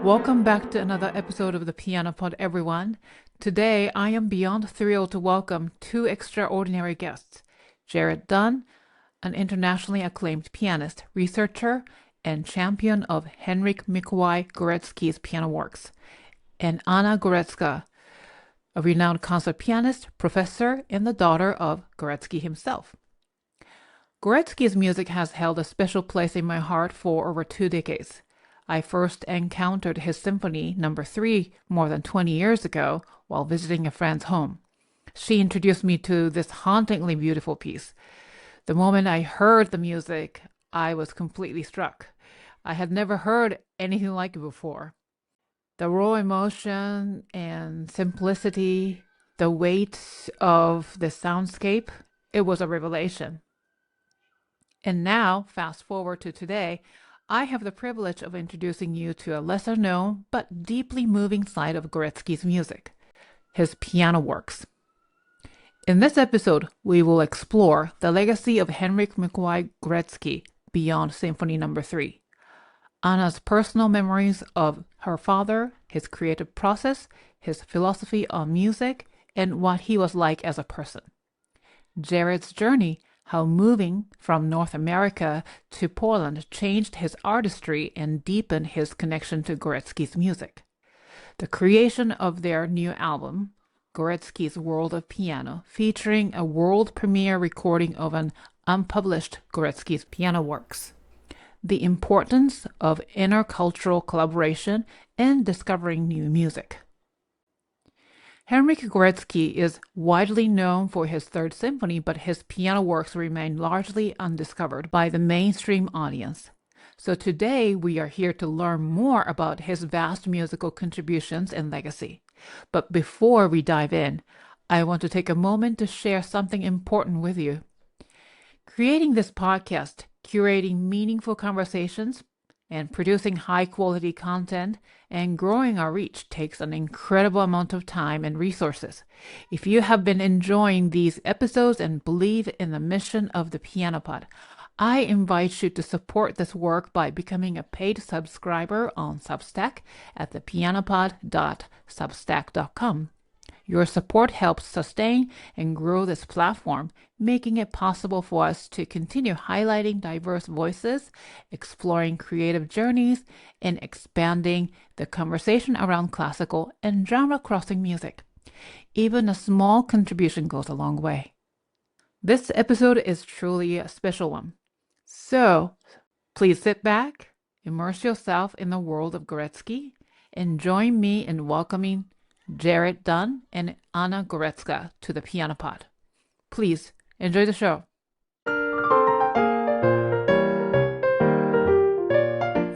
Welcome back to another episode of the Piano Pod, everyone. Today, I am beyond thrilled to welcome two extraordinary guests, Jarred Dunn, an internationally acclaimed pianist, researcher, and champion of Henryk Mikołaj Górecki's piano works, and Anna Górecka, a renowned concert pianist, professor, and the daughter of Górecki himself. Górecki's music has held a special place in my heart for over 2 decades. I first encountered his Symphony No. 3 more than 20 years ago while visiting a friend's home. She introduced me to this hauntingly beautiful piece. The moment I heard the music, I was completely struck. I had never heard anything like it before. The raw emotion and simplicity, the weight of the soundscape, it was a revelation. And now, fast forward to today, I have the privilege of introducing you to a lesser known but deeply moving side of Górecki's music, his piano works. In this episode, we will explore the legacy of Henryk Mikołaj Górecki beyond Symphony No. 3. Anna's personal memories of her father, his creative process, his philosophy on music, and what he was like as a person. Jarred's journey, how moving from North America to Poland changed his artistry and deepened his connection to Górecki's music. The creation of their new album, Górecki's World of Piano, featuring a world premiere recording of an unpublished Górecki's piano works. The importance of intercultural collaboration and discovering new music. Henryk Górecki is widely known for his Third Symphony, but his piano works remain largely undiscovered by the mainstream audience. So today we are here to learn more about his vast musical contributions and legacy. But before we dive in, I want to take a moment to share something important with you. Creating this podcast, curating meaningful conversations, and producing high-quality content and growing our reach takes an incredible amount of time and resources. If you have been enjoying these episodes and believe in the mission of the Piano Pod, I invite you to support this work by becoming a paid subscriber on Substack at thepianopod.substack.com. Your support helps sustain and grow this platform, making it possible for us to continue highlighting diverse voices, exploring creative journeys, and expanding the conversation around classical and genre-crossing music. Even a small contribution goes a long way. This episode is truly a special one. So, please sit back, immerse yourself in the world of Górecki, and join me in welcoming Jarred Dunn and Anna Górecka to the Piano Pod. Please enjoy the show.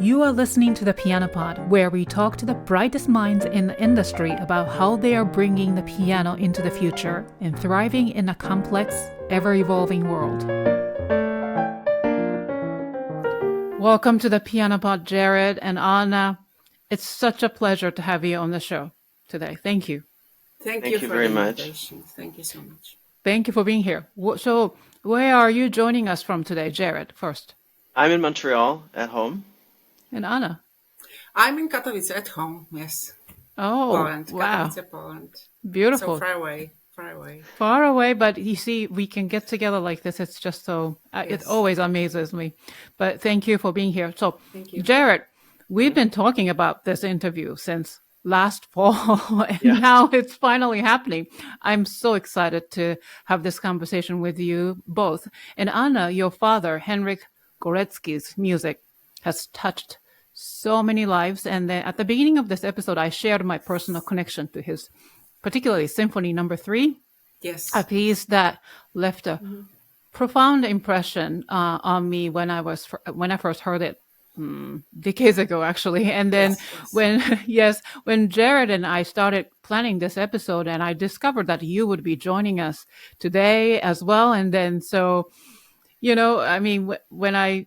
You are listening to the Piano Pod, where we talk to the brightest minds in the industry about how they are bringing the piano into the future and thriving in a complex, ever-evolving world. Welcome to the Piano Pod, Jarred and Anna. It's such a pleasure to have you on the show today. Thank you. Thank you very much. Thank you so much. Thank you for being here. So, where are you joining us from today, Jarred, first? I'm in Montreal at home. And Anna? I'm in Katowice at home, yes. Oh, Poland. Wow. Katowice, Poland. Beautiful. So far away. Far away, but you see, we can get together like this. It's just so, It always amazes me. But thank you for being here. So, thank you. Jarred, we've been talking about this interview since last fall, and now it's finally happening. I'm so excited to have this conversation with you both. And Anna, your father, Henryk Górecki's music has touched so many lives. And then at the beginning of this episode, I shared my personal connection to his, particularly Symphony No. 3. Yes. A piece that left a profound impression on me when I first heard it. Decades ago, actually. And then when Jarred and I started planning this episode, and I discovered that you would be joining us today as well. And then, so, when I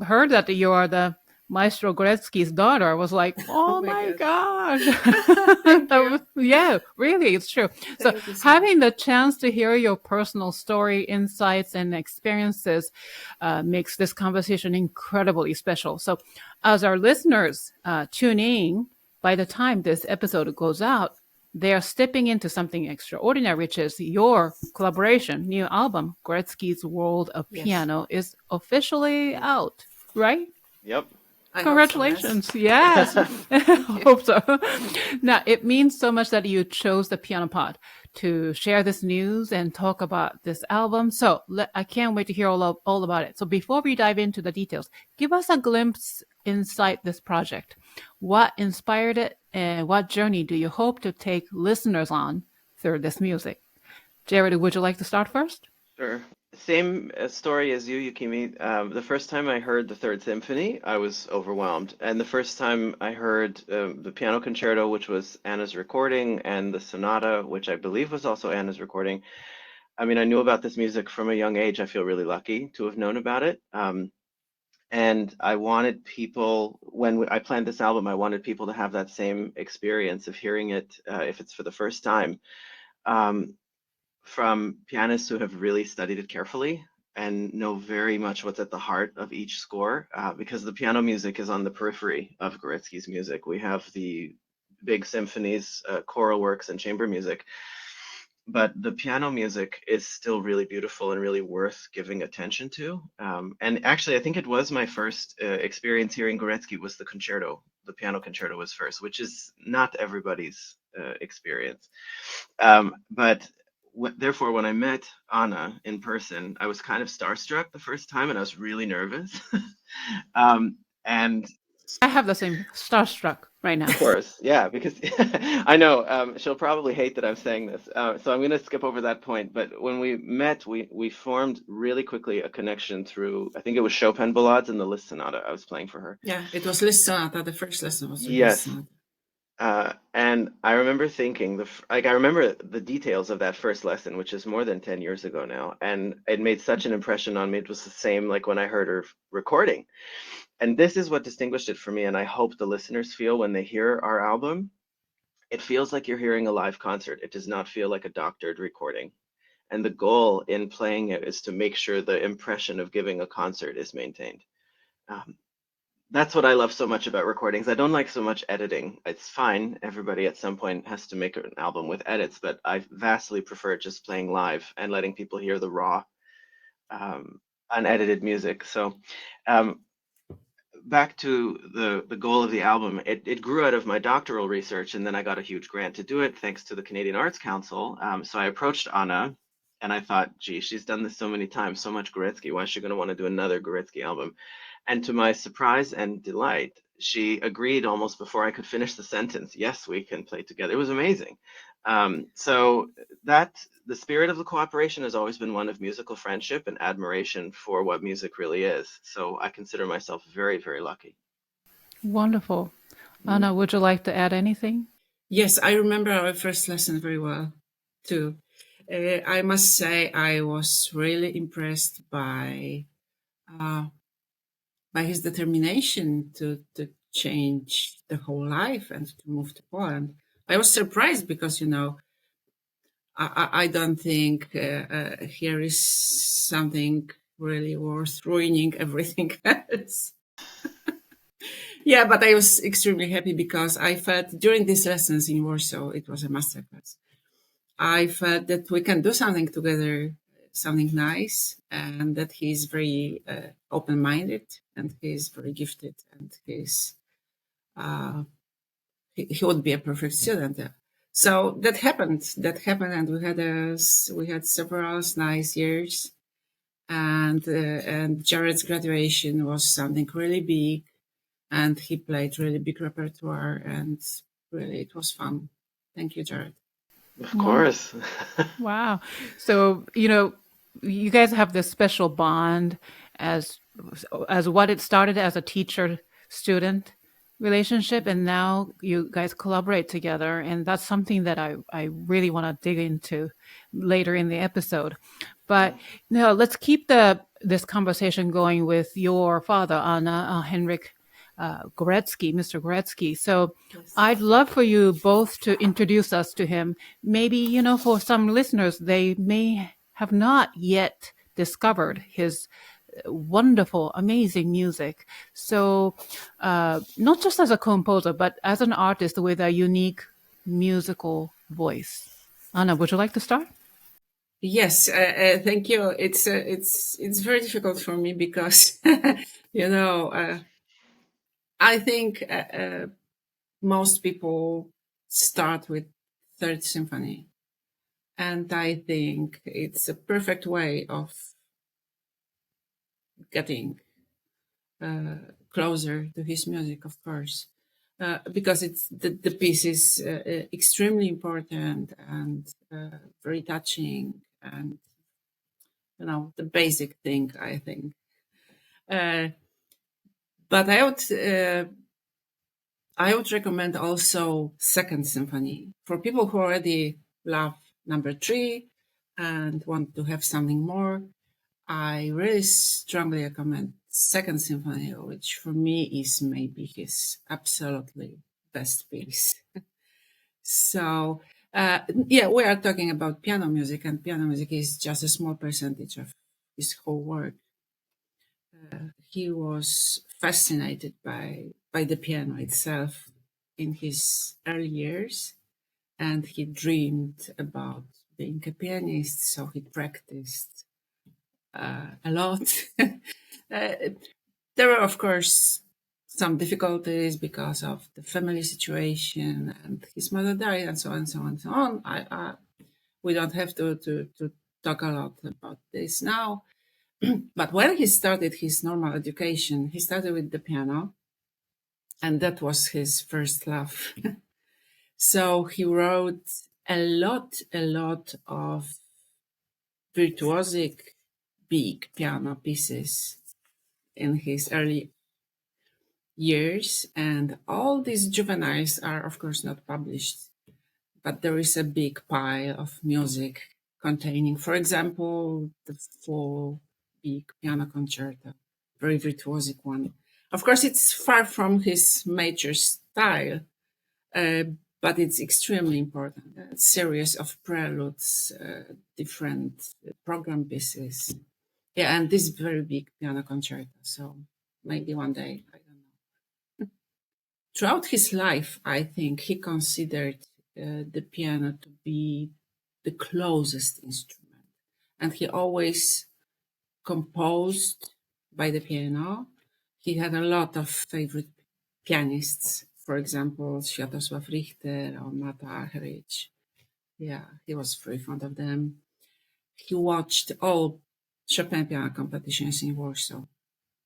heard that you are the Maestro Górecki's daughter was like, oh my gosh. Yeah, really, it's true. So having the chance to hear your personal story, insights, and experiences makes this conversation incredibly special. So as our listeners tune in, by the time this episode goes out, they are stepping into something extraordinary, which is your collaboration, new album, Górecki's World of Piano, is officially out, right? Yep. Congratulations. So, yes. I hope so. Now, it means so much that you chose the Piano Pod to share this news and talk about this album. So I can't wait to hear all about it. So before we dive into the details, give us a glimpse inside this project. What inspired it and what journey do you hope to take listeners on through this music? Jarred, would you like to start first? Sure. Same story as you, Yukimi. The first time I heard the Third Symphony, I was overwhelmed. And the first time I heard the piano concerto, which was Anna's recording, and the sonata, which I believe was also Anna's recording. I mean, I knew about this music from a young age. I feel really lucky to have known about it. And I wanted people, when I planned this album, I wanted people to have that same experience of hearing it, if it's for the first time. From pianists who have really studied it carefully and know very much what's at the heart of each score, because the piano music is on the periphery of Górecki's music. We have the big symphonies, choral works, and chamber music, but the piano music is still really beautiful and really worth giving attention to. And actually, I think it was my first experience hearing Górecki was the concerto. The piano concerto was first, which is not everybody's experience. But therefore, when I met Anna in person, I was kind of starstruck the first time, and I was really nervous. And I have the same starstruck right now. Of course, yeah, because I know she'll probably hate that I'm saying this, so I'm going to skip over that point. But when we met, we formed really quickly a connection through, I think it was Chopin ballades and the Liszt Sonata I was playing for her. Yeah, it was Liszt Sonata. The first lesson was Yes. Liszt Sonata. And I remember thinking, I remember the details of that first lesson, which is more than 10 years ago now, and it made such an impression on me. It was the same like when I heard her recording. And this is what distinguished it for me, and I hope the listeners feel when they hear our album. It feels like you're hearing a live concert. It does not feel like a doctored recording. And the goal in playing it is to make sure the impression of giving a concert is maintained. That's what I love so much about recordings. I don't like so much editing. It's fine. Everybody at some point has to make an album with edits, but I vastly prefer just playing live and letting people hear the raw, unedited music. So back to the goal of the album, it grew out of my doctoral research, and then I got a huge grant to do it thanks to the Canadian Arts Council. So I approached Anna, and I thought, gee, she's done this so many times, so much Górecki. Why is she going to want to do another Górecki album? And to my surprise and delight, she agreed almost before I could finish the sentence. Yes, we can play together. It was amazing. So that the spirit of the cooperation has always been one of musical friendship and admiration for what music really is. So I consider myself very, very lucky. Wonderful. Anna, would you like to add anything? Yes, I remember our first lesson very well, too. I must say I was really impressed by his determination to change the whole life and to move to Poland. I was surprised because, I don't think here is something really worth ruining everything else. Yeah, but I was extremely happy because I felt during these lessons in Warsaw, it was a masterclass. I felt that we can do something together, something nice, and that he's very open-minded and he's very gifted, and he would be a perfect student. So that happened, and we had several nice years, and Jarred's graduation was something really big, and he played really big repertoire, and really it was fun. Thank you, Jarred. Of course. Wow. So, you guys have this special bond as what it started as a teacher-student relationship, and now you guys collaborate together, and that's something that I really want to dig into later in the episode. But let's keep this conversation going with your father, Anna, Henryk Górecki, Mr. Górecki. So Yes. I'd love for you both to introduce us to him. Maybe, for some listeners, they may have not yet discovered his wonderful, amazing music. So not just as a composer, but as an artist with a unique musical voice. Anna, would you like to start? Yes, thank you. It's very difficult for me because I think most people start with Third Symphony, and I think it's a perfect way of getting closer to his music, of course, because it's the piece is extremely important and very touching, and the basic thing, I think. But I would recommend also Second Symphony for people who already love number 3 and want to have something more. I really strongly recommend Second Symphony, which for me is maybe his absolutely best piece. So, we are talking about piano music, and piano music is just a small percentage of his whole work. He was fascinated by the piano itself in his early years, and he dreamed about being a pianist, so he practiced a lot. There were, of course, some difficulties because of the family situation, and his mother died, and so on, and so on, and so on. We don't have to talk a lot about this now. But when he started his normal education, he started with the piano, and that was his first love. So he wrote a lot of virtuosic big piano pieces in his early years, and all these juveniles are, of course, not published, but there is a big pile of music containing, for example, the 4 big piano concerto, very virtuosic one. Of course, it's far from his major style, but it's extremely important. A series of preludes, different program pieces. Yeah, and this very big piano concerto. So maybe one day, I don't know. Throughout his life, I think he considered the piano to be the closest instrument. And he always composed by the piano. He had a lot of favorite pianists, for example, Światosław Richter or Mata Argerich. Yeah, he was very fond of them. He watched all Chopin piano competitions in Warsaw.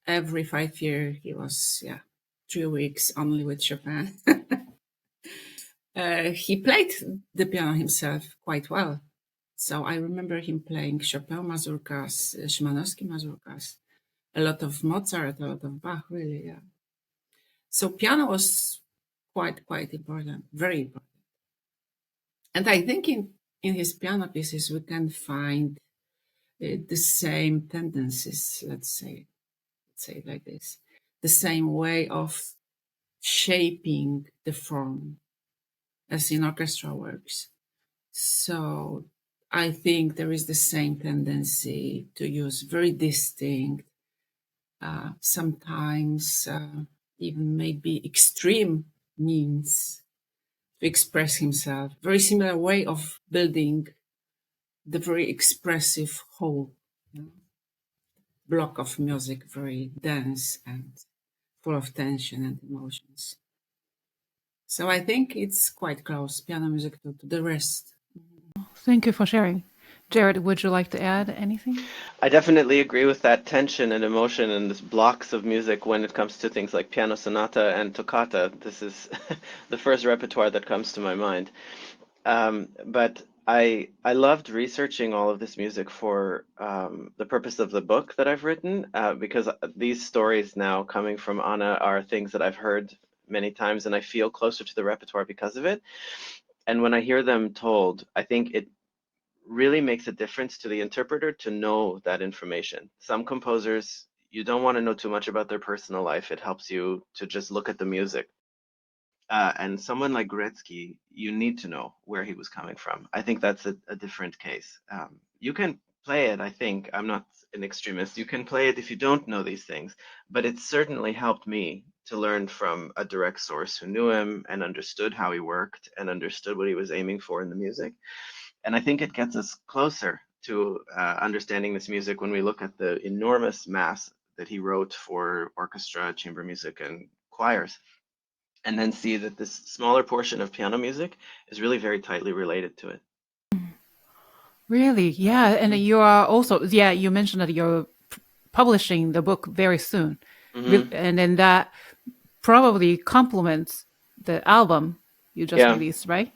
Every 5 years, he was, 3 weeks only with Chopin. He played the piano himself quite well. So I remember him playing Chopin mazurkas, Szymanowski mazurkas, a lot of Mozart, a lot of Bach, really, yeah. So piano was quite important, very important. And I think in his piano pieces, we can find the same tendencies, let's say it like this, the same way of shaping the form as in orchestral works. So I think there is the same tendency to use very distinct, sometimes even maybe extreme means to express himself. Very similar way of building the very expressive whole block of music, very dense and full of tension and emotions. So I think it's quite close, piano music, to the rest. Thank you for sharing. Jarred, would you like to add anything? I definitely agree with that tension and emotion and this blocks of music when it comes to things like piano sonata and toccata. This is the first repertoire that comes to my mind. But I loved researching all of this music for the purpose of the book that I've written, because these stories now coming from Anna are things that I've heard many times, and I feel closer to the repertoire because of it. And when I hear them told, I think it really makes a difference to the interpreter to know that information. Some composers, You don't want to know too much about their personal life. It helps you to just look at the music. And someone like Górecki, you need to know where he was coming from. I think that's a different case. You can play it, I think. I'm not an extremist. You can play it if you don't know these things, but it certainly helped me to learn from a direct source who knew him and understood how he worked and understood what he was aiming for in the music. And I think it gets us closer to understanding this music when we look at the enormous mass that he wrote for orchestra, chamber music, and choirs, and then see that this smaller portion of piano music is really very tightly related to it. Really? Yeah. And you are also, yeah, you mentioned that you're publishing the book very soon. And then that probably complements the album you just released, right?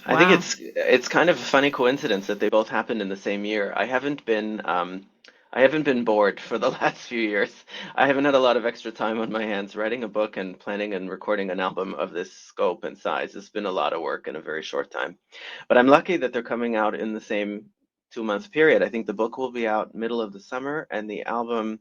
I think it's kind of a funny coincidence that they both happened in the same year. I haven't been bored for the last few years. I haven't had a lot of extra time on my hands. Writing a book and planning and recording an album of this scope and size has been a lot of work in a very short time. But I'm lucky that they're coming out in the same 2 month period. I think the book will be out middle of the summer and the album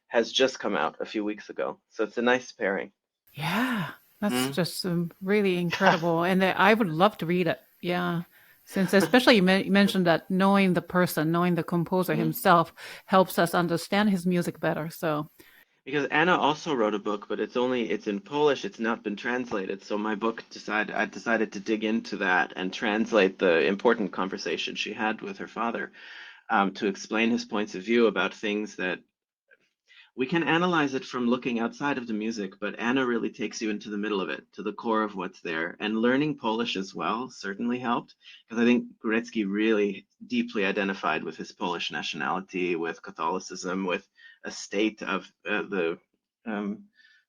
has just come out a few weeks ago. So it's a nice pairing. Yeah, that's just really incredible. And I would love to read it. Yeah. Since especially you mentioned that knowing the person, knowing the composer himself helps us understand his music better. So because Anna also wrote a book, but it's in Polish. It's not been translated. So my book I decided to dig into that and translate the important conversation she had with her father, to explain his points of view about things that we can analyze it from looking outside of the music, but Anna really takes you into the middle of it, to the core of what's there. And learning Polish as well certainly helped, because I think Górecki really deeply identified with his Polish nationality, with Catholicism, with a state of the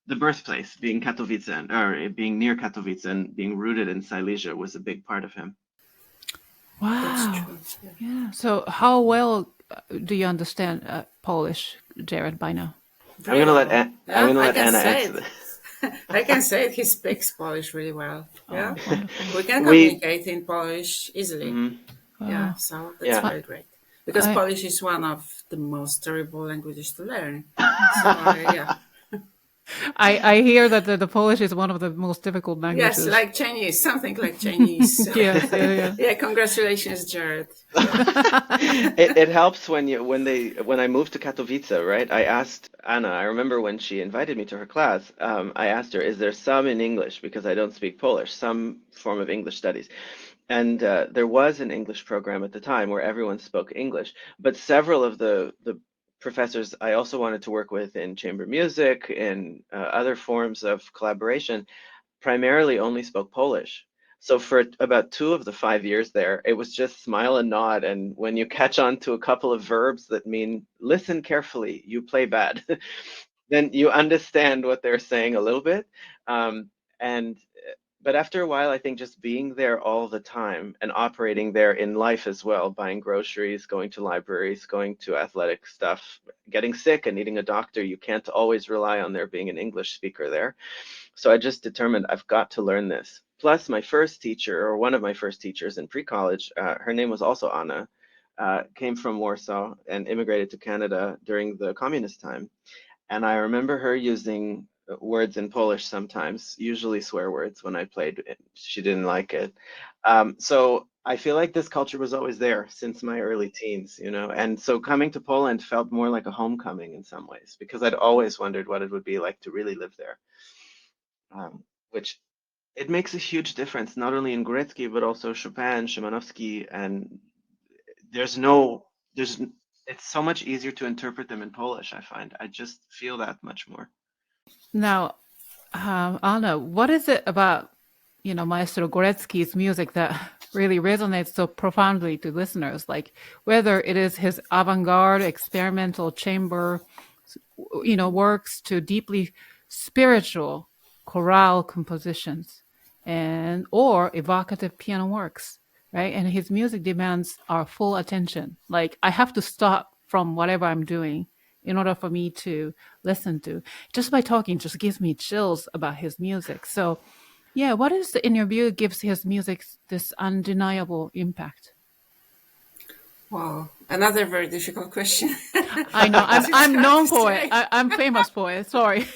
birthplace, being Katowice, or being near Katowice and being rooted in Silesia was a big part of him. wow. That's true. Yeah. So how well do you understand Polish, Jarred, by now? I'm gonna let Anna answer. I can say it. He speaks Polish really well. Yeah, we can We- communicate in Polish easily. Yeah, so that's Yeah. very great. Because Polish is one of the most terrible languages to learn. So, yeah. I hear that the Polish is one of the most difficult languages. Yes, like Chinese, something like Chinese. Yes, yeah. Yeah, congratulations, Jarred. It helps when I moved to Katowice, right? I asked Anna, I remember when she invited me to her class, I asked her, is there some in English, because I don't speak Polish, some form of English studies? And there was an English program at the time where everyone spoke English, but several of the professors I also wanted to work with in chamber music, in other forms of collaboration, primarily only spoke Polish. So for about 2 of the 5 years there, it was just smile and nod. And when you catch on to a couple of verbs that mean listen carefully, you play bad, then you understand what they're saying a little bit. But after a while, I think just being there all the time and operating there in life as well, buying groceries, going to libraries, going to athletic stuff, getting sick and needing a doctor, you can't always rely on there being an English speaker there. So I just determined I've got to learn this. Plus, my first teacher, or one of my first teachers in pre-college, her name was also Anna, came from Warsaw and immigrated to Canada during the communist time. And I remember her using words in Polish sometimes, usually swear words when I played. She didn't like it. So I feel like this culture was always there since my early teens, and so coming to Poland felt more like a homecoming in some ways, because I'd always wondered what it would be like to really live there. Which it makes a huge difference, not only in Górecki, but also Chopin, Szymanowski, and it's so much easier to interpret them in Polish, I find. I just feel that much more. Now, Anna, what is it about, Maestro Górecki's music that really resonates so profoundly to listeners? Like whether it is his avant-garde, experimental chamber, works to deeply spiritual chorale compositions or evocative piano works, right? And his music demands our full attention. Like I have to stop from whatever I'm doing in order for me to listen to. Just by talking just gives me chills about his music. So yeah, what is, in your view, gives his music this undeniable impact? Wow, another very difficult question. I know. Because it's I'm hard known to for it. say. I'm famous for it. Sorry.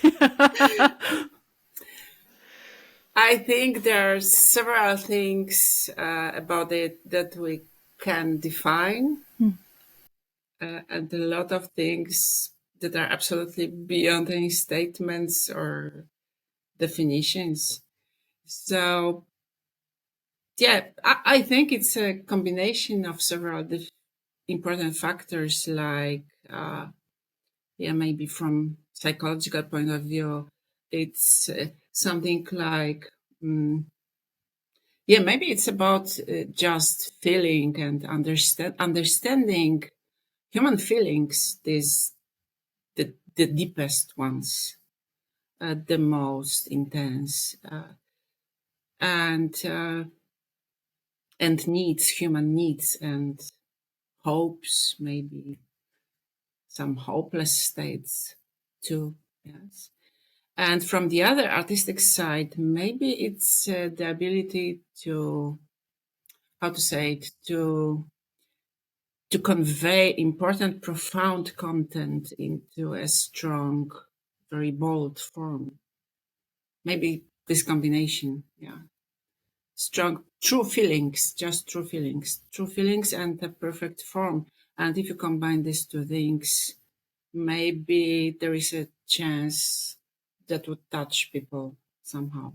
I think there are several things about it that we can define, and a lot of things that are absolutely beyond any statements or definitions. So, yeah, I think it's a combination of several important factors, like, maybe from psychological point of view, it's something like, maybe it's about just feeling and understanding human feelings, the deepest ones, the most intense, and needs, human needs and hopes, maybe some hopeless states too. Yes. And from the other artistic side, maybe it's the ability to, how to say it, to convey important, profound content into a strong, very bold form. Maybe this combination, yeah. Strong, true feelings, just true feelings and a perfect form. And if you combine these two things, maybe there is a chance that would touch people somehow.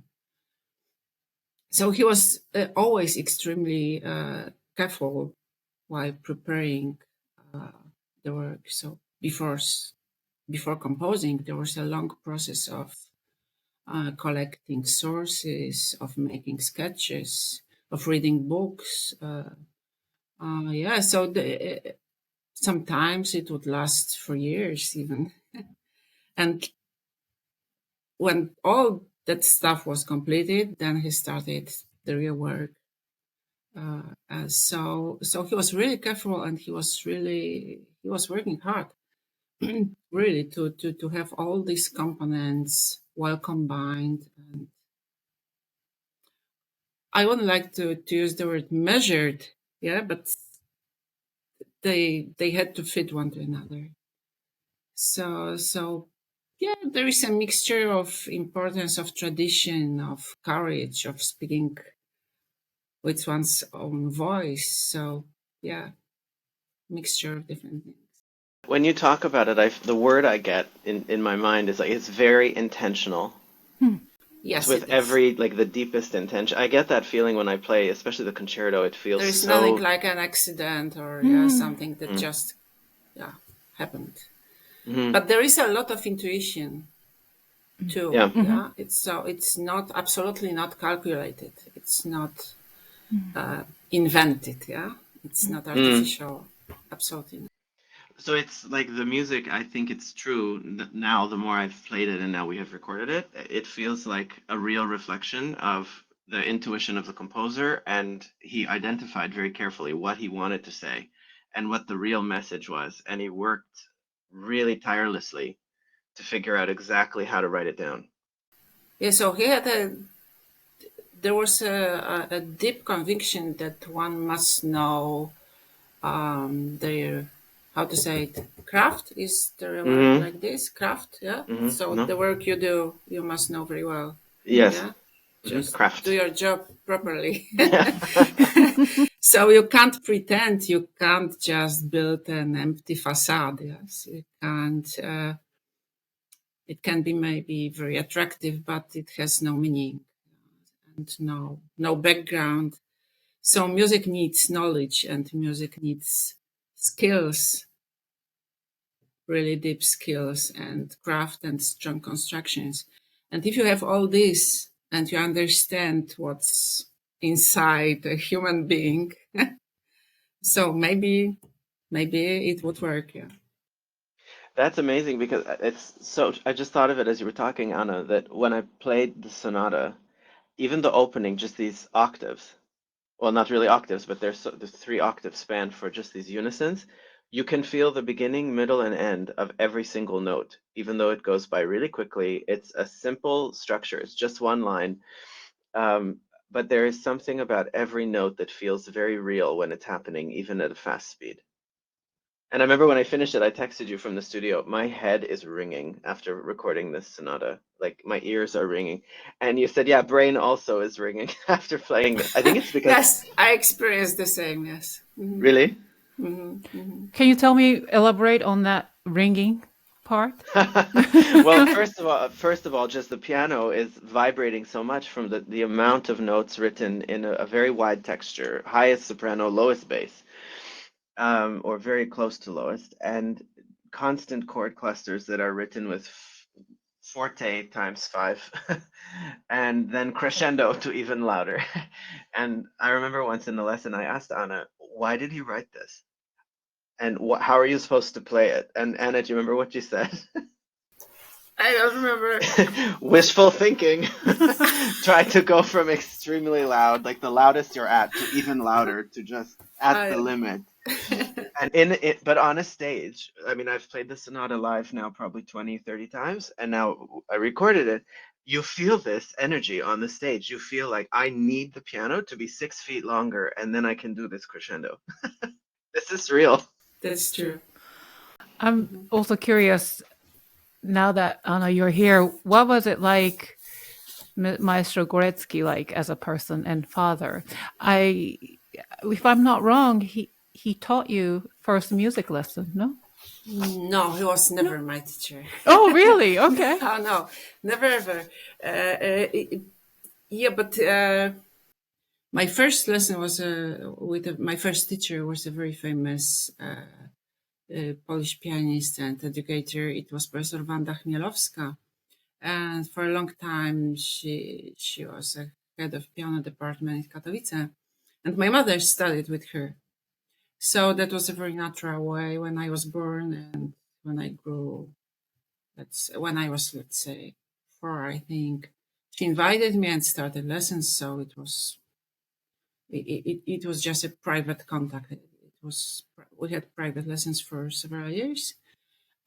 So he was always extremely careful while preparing the work. So before composing, there was a long process of collecting sources, of making sketches, of reading books. So sometimes it would last for years even. And when all that stuff was completed, then he started the real work. So he was really careful, and he was working hard, really, to have all these components well combined. And I wouldn't like to use the word measured, but they had to fit one to another. So there is a mixture of importance of tradition, of courage, of speaking with one's own voice. So mixture of different things. When you talk about it, the word I get in my mind is like it's very intentional. Yes, it's with every, like, the deepest intention. I get that feeling when I play, especially the concerto. It feels There's so... nothing like an accident or something that just happened. But there is a lot of intuition too. It's not absolutely not calculated. It's not invented. It's not artificial. Absolutely not. So it's like the music, I think it's true now, the more I've played it and now we have recorded it, it feels like a real reflection of the intuition of the composer, and he identified very carefully what he wanted to say and what the real message was, and he worked really tirelessly to figure out exactly how to write it down. Yeah, so there was a deep conviction that one must know their, how to say it, craft is the word like this, craft, So the work you do, you must know very well. Yes. Just craft. do your job properly. Yeah. So you can't pretend, you can't just build an empty facade. Yes, you can't. It can be maybe very attractive, but it has no meaning and no background. So music needs knowledge, and music needs skills, really deep skills and craft and strong constructions. And if you have all this and you understand what's inside a human being, so maybe it would work. Yeah. That's amazing, because it's so, I just thought of it as you were talking, Anna, that when I played the sonata, even the opening, just these octaves, well, not really octaves, but there's 3 octave span for just these unisons, you can feel the beginning, middle, and end of every single note, even though it goes by really quickly. It's a simple structure. It's just one line. But there is something about every note that feels very real when it's happening, even at a fast speed. And I remember when I finished it, I texted you from the studio. My head is ringing after recording this sonata. Like my ears are ringing. And you said, yeah, brain also is ringing after playing it. I think it's because, Yes, I experienced the same. Yes. really? Can you elaborate on that ringing part? Well, first of all, just the piano is vibrating so much from the amount of notes written in a very wide texture, highest soprano, lowest bass, or very close to lowest, and constant chord clusters that are written with forte times five, and then crescendo to even louder. And I remember once in the lesson, I asked Anna, why did he write this? And how are you supposed to play it? And Anna, do you remember what you said? I don't remember. Wishful thinking. Try to go from extremely loud, like the loudest you're at, to even louder, to just at the limit. And but on a stage, I mean, I've played the sonata live now probably 20, 30 times, and now I recorded it. You feel this energy on the stage. You feel like I need the piano to be 6 feet longer, and then I can do this crescendo. This is real. That's true. I'm also curious, now that Anna, you're here, what was it like, Maestro Górecki, like as a person and father? If I'm not wrong, he taught you first music lesson, no? No, he was never my teacher. Oh, really? Okay. Oh, no, never ever. Yeah, but my first lesson was with my first teacher was a very famous Polish pianist and educator. It was Professor Wanda Chmielowska, and for a long time she was a head of piano department in Katowice, and my mother studied with her. So that was a very natural way when I was born and when I grew. When I was, let's say, 4, I think. She invited me and started lessons. So it was just a private contact. We had private lessons for several years.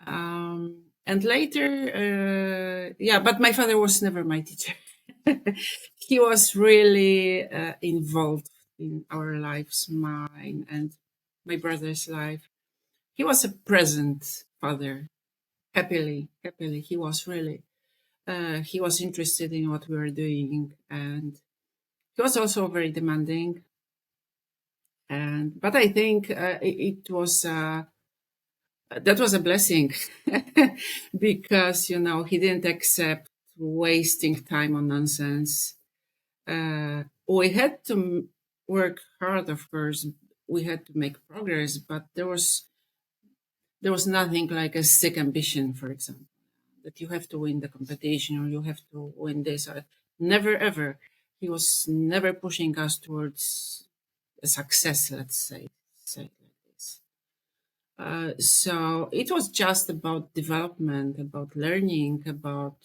And later, but my father was never my teacher. He was really involved in our lives, mine and my brother's life. He was a present father. Happily, he was really. He was interested in what we were doing, and he was also very demanding. But I think it was that was a blessing because he didn't accept wasting time on nonsense. We had to work hard, of course. We had to make progress, but there was nothing like a sick ambition, for example, that you have to win the competition or you have to win this. Never ever. He was never pushing us towards a success, let's say like this. So it was just about development, about learning, about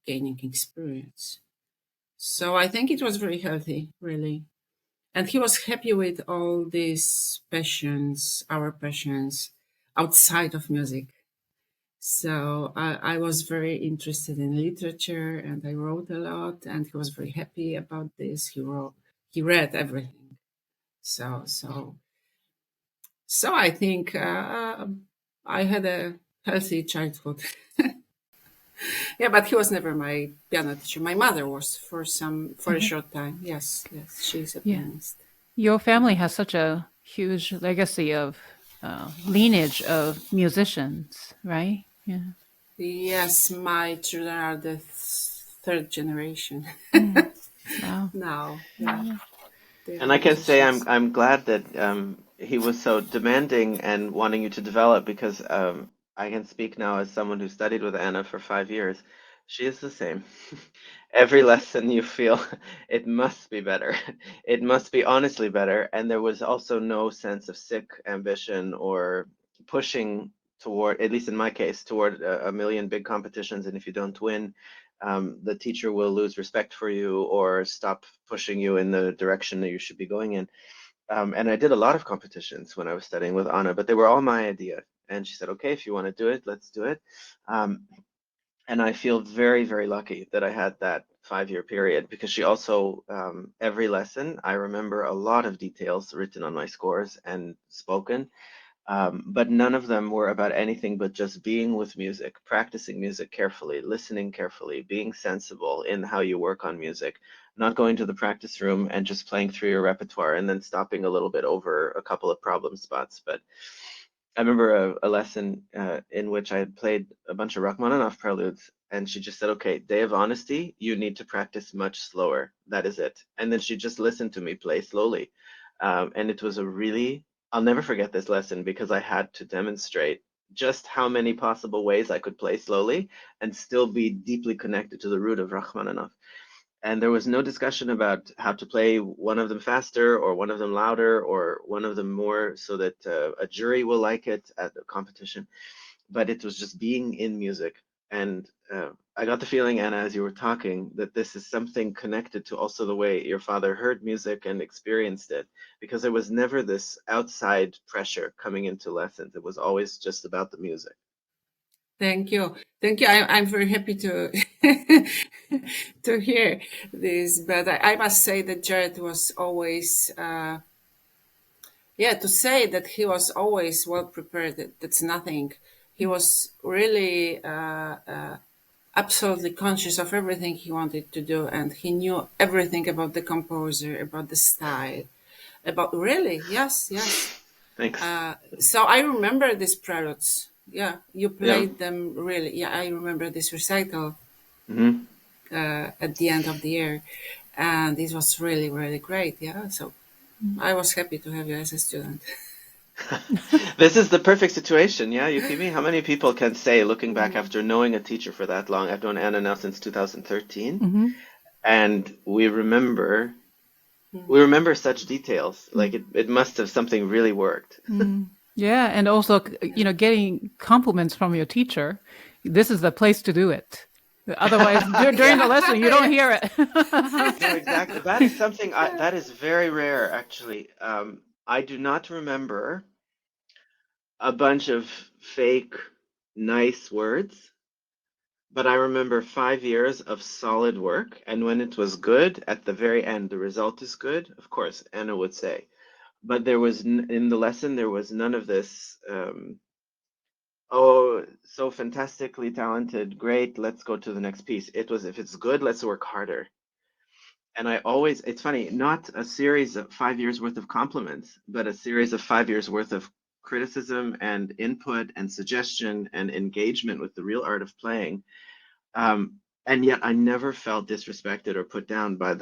gaining experience. So I think it was very healthy, really. And he was happy with all these passions, our passions, outside of music. So I was very interested in literature and I wrote a lot, and he was very happy about this. He read everything. So I think I had a healthy childhood. Yeah, but he was never my piano teacher. My mother was for a short time. Yes, she's a pianist. Your family has such a huge legacy of lineage of musicians, right? Yeah. Yes, my children are the third generation. Wow. Now, yeah. And I can say I'm glad that he was so demanding and wanting you to develop, because I can speak now as someone who studied with Anna for 5 years. She is the same. Every lesson you feel it must be better. It must be honestly better. And there was also no sense of sick ambition or pushing toward, at least in my case, toward a million big competitions. And if you don't win, the teacher will lose respect for you or stop pushing you in the direction that you should be going in. And I did a lot of competitions when I was studying with Anna, but they were all my idea. And she said, okay, if you want to do it, let's do it. And I feel very, very lucky that I had that 5-year period, because she also, every lesson, I remember a lot of details written on my scores and spoken. But none of them were about anything but just being with music, practicing music carefully, listening carefully, being sensible in how you work on music, not going to the practice room and just playing through your repertoire and then stopping a little bit over a couple of problem spots. But I remember a lesson in which I had played a bunch of Rachmaninoff preludes, and she just said, "Okay, day of honesty, you need to practice much slower. That is it." And then she just listened to me play slowly. And it was a really, I'll never forget this lesson because I had to demonstrate just how many possible ways I could play slowly and still be deeply connected to the root of Rachmaninoff. And there was no discussion about how to play one of them faster or one of them louder or one of them more so that a jury will like it at the competition. But it was just being in music. And I got the feeling, Anna, as you were talking, that this is something connected to also the way your father heard music and experienced it, because there was never this outside pressure coming into lessons. It was always just about the music. Thank you. Thank you. I'm very happy to to hear this. But I must say that Jarred was always, to say that he was always well prepared, that's nothing. He was really absolutely conscious of everything he wanted to do, and he knew everything about the composer, about the style, about really, yes. Thanks. So I remember these preludes. Yeah, you Yeah. played them really. Yeah, I remember this recital hmm at the end of the year, and this was really, really great. Yeah, so I was happy to have you as a student. This is the perfect situation, yeah, Yukimi? How many people can say, looking back after knowing a teacher for that long, I've known Anna now since 2013, and we remember such details. Like it must have something really worked. Yeah, and also, getting compliments from your teacher. This is the place to do it. Otherwise, during the lesson, you don't hear it. No, exactly. That is something that is very rare, actually. I do not remember a bunch of fake nice words, but I remember 5 years of solid work. And when it was good, at the very end, the result is good, of course, Anna would say. But there was, in the lesson, there was none of this, oh, so fantastically talented, great, let's go to the next piece. It was, if it's good, let's work harder. And I always, it's funny, not a series of 5 years worth of compliments, but a series of 5 years worth of criticism and input and suggestion and engagement with the real art of playing. And yet I never felt disrespected or put down by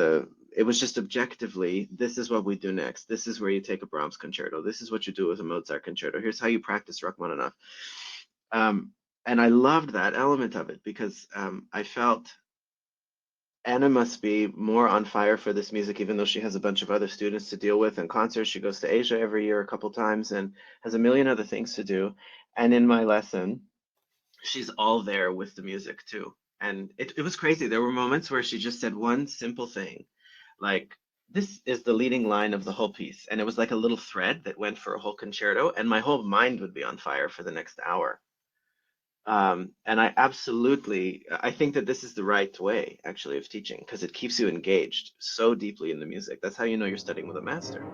it was just objectively, this is what we do next. This is where you take a Brahms concerto. This is what you do with a Mozart concerto. Here's how you practice Rachmaninoff. And I loved that element of it because I felt Anna must be more on fire for this music, even though she has a bunch of other students to deal with and concerts. She goes to Asia every year a couple times and has a million other things to do. And in my lesson, she's all there with the music too. And it was crazy. There were moments where she just said one simple thing, like, this is the leading line of the whole piece. And it was like a little thread that went for a whole concerto, and my whole mind would be on fire for the next hour. And I think that this is the right way, actually, of teaching, because it keeps you engaged so deeply in the music. That's how you know you're studying with a master.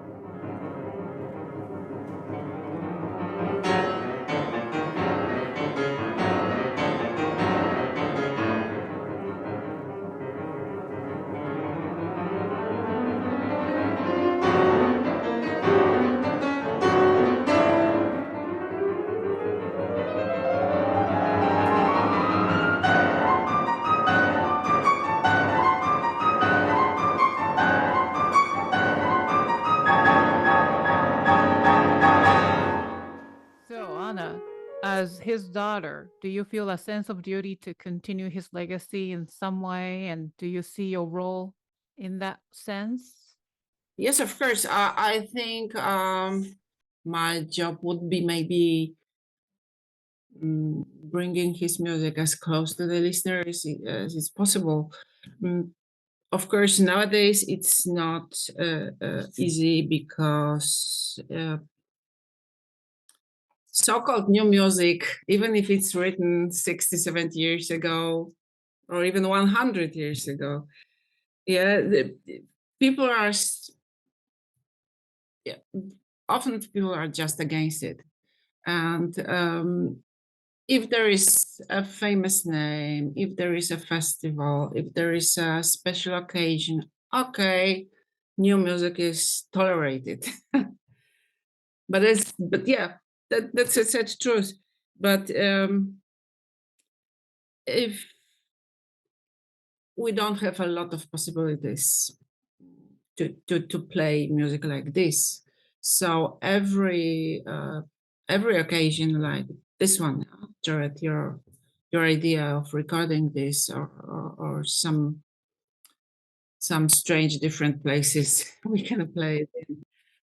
So, Anna, as his daughter, do you feel a sense of duty to continue his legacy in some way? And do you see your role in that sense? Yes, of course. I think my job would be maybe bringing his music as close to the listener as is possible. Of course, nowadays it's not easy because so-called new music, even if it's written 60, 70 years ago, or even 100 years ago, people are often people are just against it. And if there is a famous name, if there is a festival, if there is a special occasion, okay, new music is tolerated. But yeah, that's a sad truth. But if we don't have a lot of possibilities to play music like this, so every occasion like this one, Jarred, your idea of recording this, or some strange different places we can play it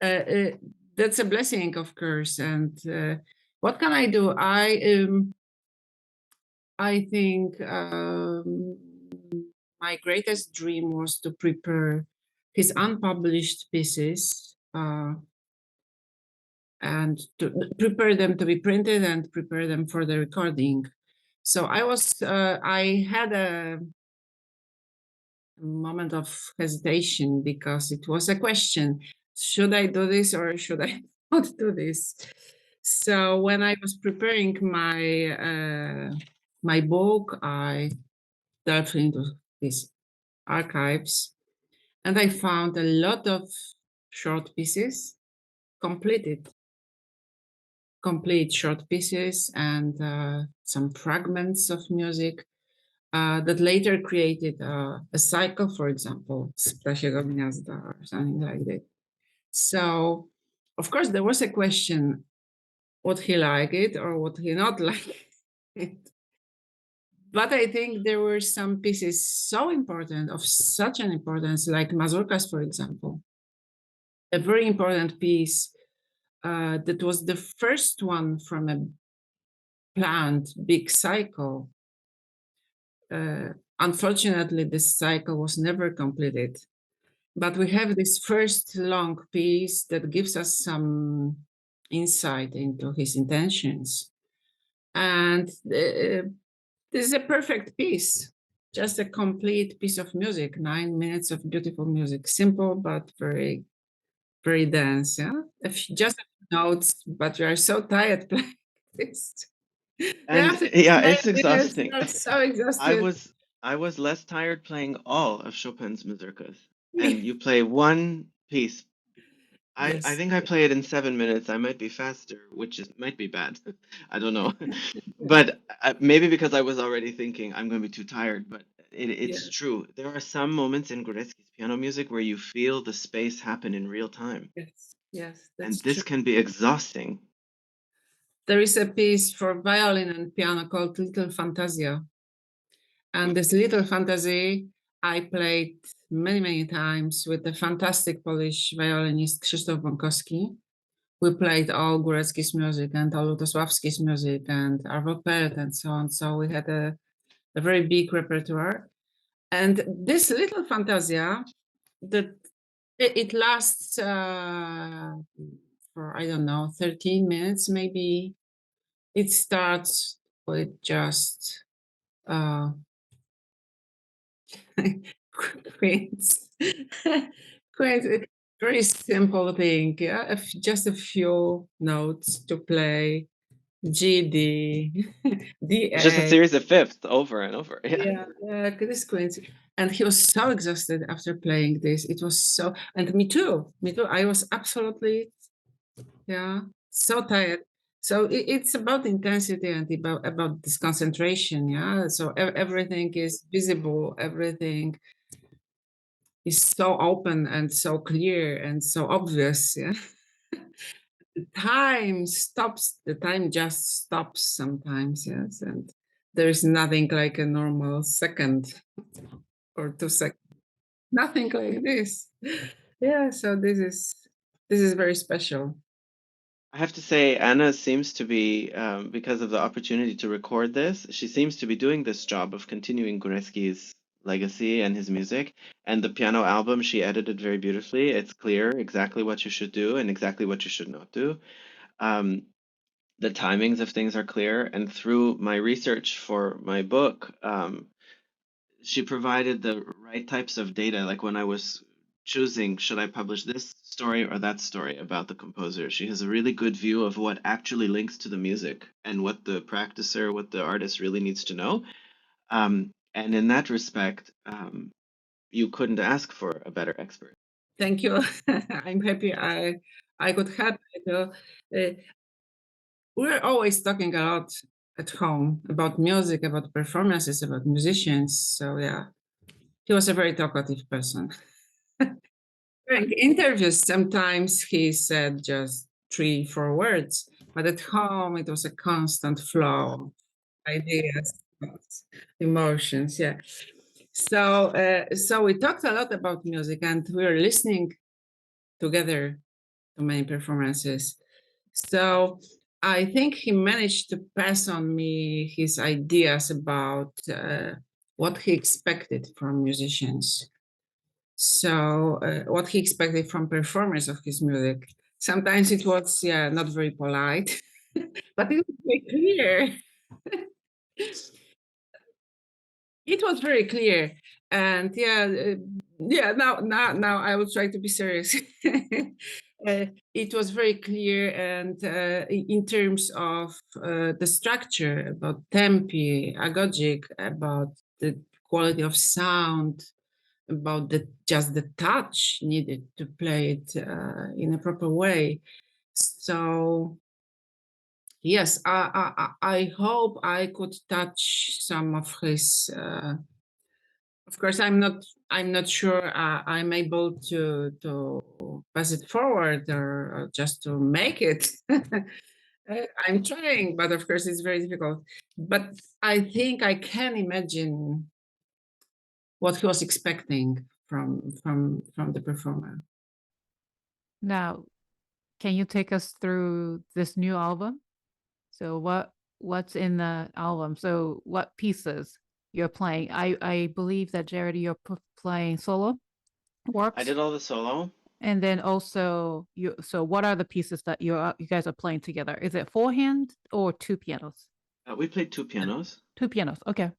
in. That's a blessing, of course. And what can I do? I think my greatest dream was to prepare his unpublished pieces, and to prepare them to be printed and prepare them for the recording. So I had a moment of hesitation, because it was a question: should I do this or should I not do this? So when I was preparing my book, I delved into these archives, and I found a lot of short pieces, complete short pieces, and some fragments of music that later created a cycle, for example, z Ptasiego Gniazda or something like that. So, of course, there was a question: would he like it or would he not like it? But I think there were some pieces so important, of such an importance, like Mazurkas, for example, a very important piece that was the first one from a planned big cycle. Unfortunately, this cycle was never completed. But we have this first long piece that gives us some insight into his intentions. And this is a perfect piece, just a complete piece of music, 9 minutes of beautiful music, simple but very, very dense. Yeah, just a few notes, but you are so tired playing this. And After yeah, 9 it's minutes, exhausting. you're so I exhausted. was I was less tired playing all of Chopin's mazurkas, and you play one piece. I Yes. think I play it in 7 minutes. I might be faster, which is might be bad. I don't know, but maybe because I was already thinking I'm going to be too tired. But Yeah. it's true. There are some moments in Górecki's piano music where you feel the space happen in real time, Yes. Yes, and that's this true. can be exhausting. There is a piece for violin and piano called Little Fantasia. And this Little Fantasy I played many, many times with the fantastic Polish violinist Krzysztof Bąkowski. We played all Górecki's music and all Lutosławski's music and Arvo Pärt and so on. So we had a very big repertoire. And this Little Fantasia, that it lasts for, I don't know, 13 minutes maybe. It starts with just quaint, quaint, very simple thing. Yeah, just a few notes to play. G D D It's just a A. series of fifths over and over. Yeah. Yeah, this quaint. And he was so exhausted after playing this. It was so, and me too. Me too. I was absolutely, yeah, so tired. So it's about intensity and about this concentration. Yeah. So everything is visible. Everything is so open and so clear and so obvious. Yeah. The time stops. The time just stops sometimes. Yes. And there is nothing like a normal second or 2 seconds. Nothing like this. Yeah. So this is very special. I have to say, Anna seems to be, because of the opportunity to record this, she seems to be doing this job of continuing Górecki's legacy and his music. And the piano album she edited very beautifully. It's clear exactly what you should do and exactly what you should not do. Um, the timings of things are clear. And through my research for my book, she provided the right types of data. Like when I was choosing, should I publish this story or that story about the composer. She has a really good view of what actually links to the music and what the practicer, what the artist really needs to know. And in that respect, you couldn't ask for a better expert. Thank you. I'm happy I could help. We're always talking a lot at home about music, about performances, about musicians. So yeah, he was a very talkative person. During interviews, sometimes he said just 3-4 words, but at home it was a constant flow of ideas, thoughts, emotions. Yeah. So we talked a lot about music, and we were listening together to many performances. So I think he managed to pass on me his ideas about what he expected from musicians. So what he expected from performers of his music. Sometimes it was not very polite, but it was very clear. It was very clear, and now I will try to be serious. It was very clear, and in terms of the structure, about tempi, agogic, about the quality of sound, about just the touch needed to play it in a proper way. So yes, I hope I could touch some of his. Of course, I'm not sure I'm able to pass it forward or just to make it. I'm trying, but of course it's very difficult. But I think I can imagine what he was expecting from the performer. Now, can you take us through this new album? So what's in the album? So what pieces you're playing? I believe that Jarred, you're playing solo works. I did all the solo. And then also so what are the pieces that you guys are playing together? Is it 4-hand or 2 pianos? We played 2 pianos. 2 pianos, okay.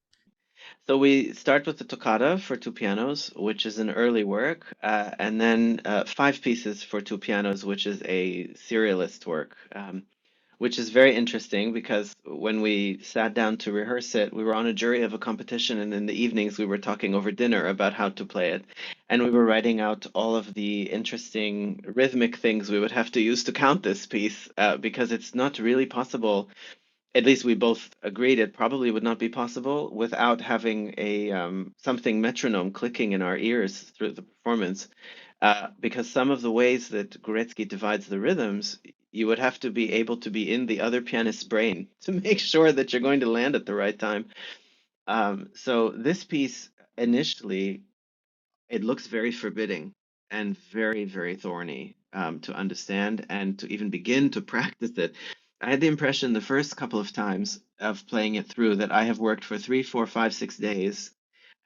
So we start with the toccata for 2 pianos, which is an early work, and then 5 pieces for 2 pianos, which is a serialist work, which is very interesting because when we sat down to rehearse it, we were on a jury of a competition, and in the evenings we were talking over dinner about how to play it. And we were writing out all of the interesting rhythmic things we would have to use to count this piece, because it's not really possible. At least we both agreed it probably would not be possible without having a something metronome clicking in our ears through the performance, because some of the ways that Górecki divides the rhythms, you would have to be able to be in the other pianist's brain to make sure that you're going to land at the right time. So this piece initially, it looks very forbidding and very, very thorny to understand and to even begin to practice it. I had the impression the first couple of times of playing it through that I have worked for 3, 4, 5, 6 days,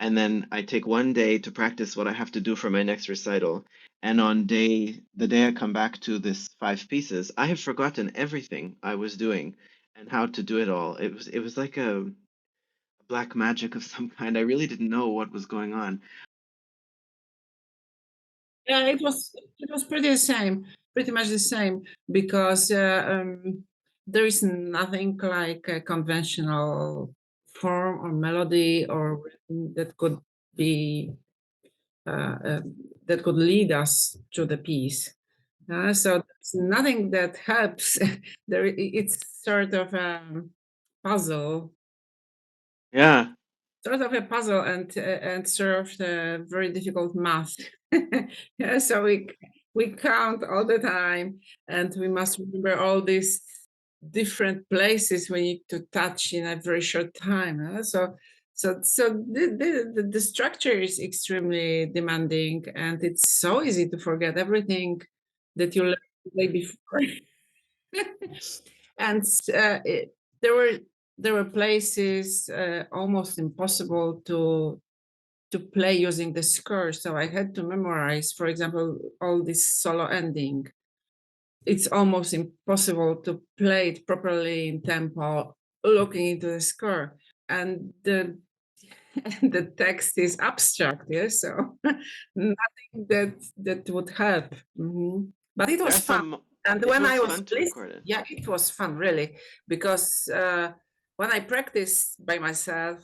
and then I take one day to practice what I have to do for my next recital. And on the day I come back to this 5 pieces, I have forgotten everything I was doing and how to do it all. It was like a black magic of some kind. I really didn't know what was going on. Yeah, it was pretty much the same, because there is nothing like a conventional form or melody or rhythm that could be that could lead us to the piece. So there's nothing that helps. It's sort of a puzzle. Yeah. Sort of a puzzle, and sort of a very difficult math. Yeah, so we count all the time, and we must remember all these different places we need to touch in a very short time. So the structure is extremely demanding, and it's so easy to forget everything that you learned the day before. And there were places almost impossible to play using the score. So I had to memorize, for example, all this solo ending. It's almost impossible to play it properly in tempo, looking into the score. And and the text is abstract, yeah, so nothing that would help. But it was fun. And It when I was was fun to record it. yeah, it was fun, really, because when I practiced by myself,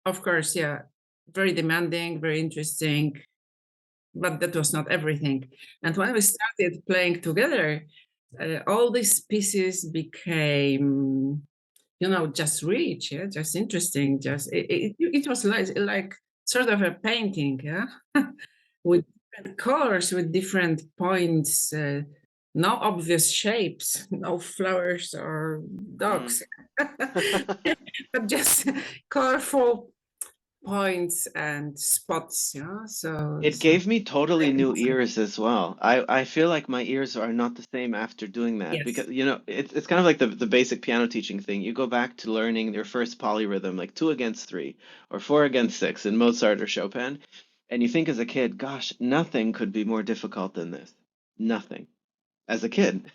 of course, yeah, very demanding, very interesting, but that was not everything. And when we started playing together, all these pieces became, just rich, yeah, just interesting. Just it was like sort of a painting, yeah, with different colors, with different points, no obvious shapes, no flowers or dogs, but just colorful points and spots, yeah. It gave me totally new ears as well. I feel like my ears are not the same after doing that Yes. because it's kind of like the basic piano teaching thing. You go back to learning your first polyrhythm, like 2 against 3 or 4 against 6 in Mozart or Chopin, and you think as a kid, gosh, nothing could be more difficult than this. Nothing as a kid.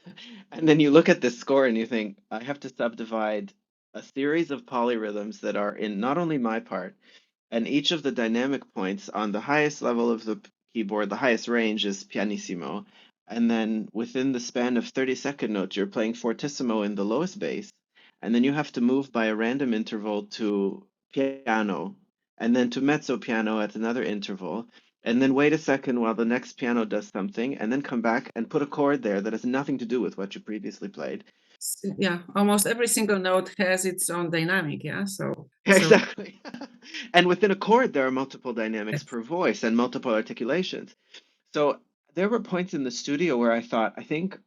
And then you look at this score and you think, I have to subdivide a series of polyrhythms that are in not only my part, and each of the dynamic points on the highest level of the keyboard, the highest range is pianissimo. And then within the span of 30-second notes, you're playing fortissimo in the lowest bass. And then you have to move by a random interval to piano, and then to mezzo piano at another interval. And then wait a second while the next piano does something, and then come back and put a chord there that has nothing to do with what you previously played. Yeah, almost every single note has its own dynamic, yeah. So Exactly. And within a chord, there are multiple dynamics per voice and multiple articulations. So there were points in the studio where I thought, I think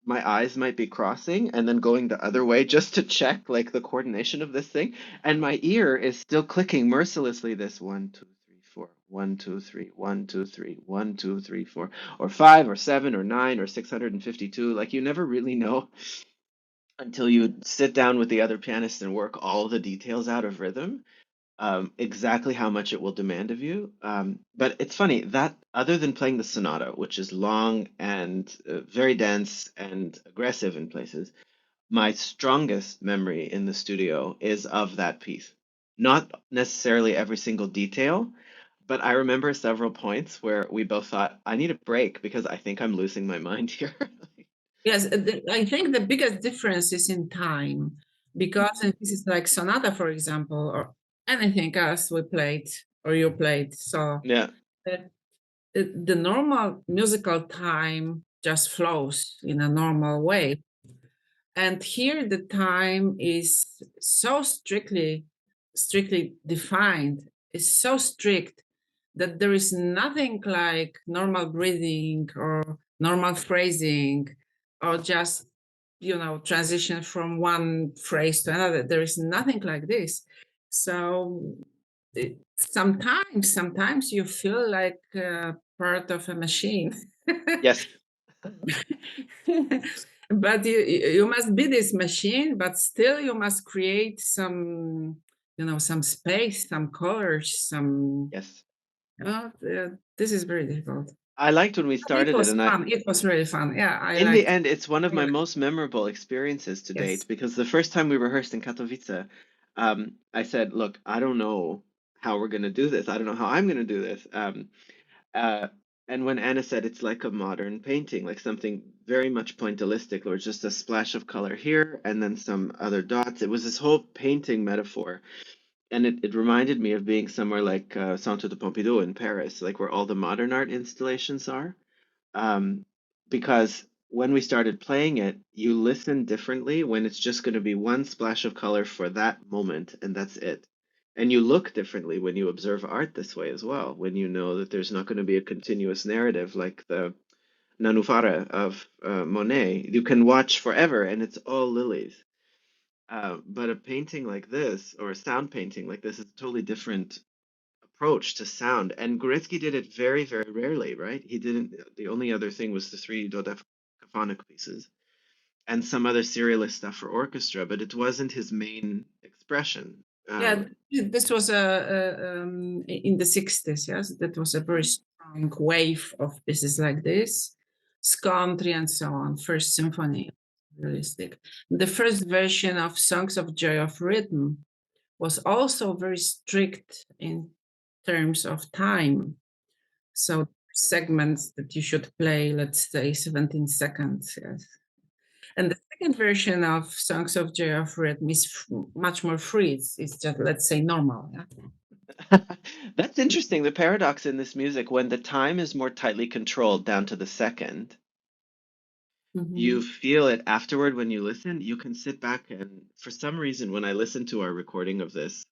my eyes might be crossing and then going the other way just to check like the coordination of this thing. And my ear is still clicking mercilessly this 1, 2, 3, 4, 1, 2, 3, 1, 2, 3, 1, 2, 3, 4, or 5 or 7 or 9 or 652. Like you never really know until you sit down with the other pianist and work all the details out of rhythm, exactly how much it will demand of you. But it's funny that other than playing the sonata, which is long and very dense and aggressive in places, my strongest memory in the studio is of that piece. Not necessarily every single detail, but I remember several points where we both thought, I need a break because I think I'm losing my mind here. yes, I think the biggest difference is in time, because in pieces like Sonata, for example, or anything else we played or you played, so Yeah. the normal musical time just flows in a normal way. And here the time is so strictly defined, is so strict that there is nothing like normal breathing or normal phrasing or just transition from one phrase to another. There is nothing like this. So sometimes you feel like part of a machine. Yes. But you must be this machine, but still you must create some some space, some colors, some Yes. this is very difficult. I liked when we But it started it, was and fun. It was really fun. Yeah, I in the liked. end, it's one of my Yeah. most memorable experiences to Yes. date because the first time we rehearsed in Katowice, I said, "Look, I don't know how we're going to do this. I don't know how I'm going to do this." Uh, and when Anna said it's like a modern painting, like something very much pointillistic, or just a splash of color here and then some other dots, it was this whole painting metaphor. And it reminded me of being somewhere like Centre de Pompidou in Paris, like where all the modern art installations are. um, because when we started playing it, you listen differently when it's just going to be one splash of color for that moment, and that's it. And you look differently when you observe art this way as well, when you know that there's not going to be a continuous narrative like the Nanufara of Monet. You can watch forever, and it's all lilies. But a painting like this, or a sound painting like this, is a totally different approach to sound. And Górecki did it very, very rarely, right? He didn't, the only other thing was the three dodecaphonic pieces and some other serialist stuff for orchestra, but it wasn't his main expression. Yeah, this was in the 60s. Yes, that was a very strong wave of pieces like this, Scontri and so on. First Symphony, realistic. The first version of Songs of Joy of Rhythm was also very strict in terms of time. So segments that you should play, let's say 17 seconds, yes. And the second version of Songs of Joy of Rhythm is much more free. It's just, let's say, normal. Yeah? That's interesting. The paradox in this music, when the time is more tightly controlled down to the second, you feel it afterward when you listen. You can sit back and, for some reason, when I listen to our recording of this,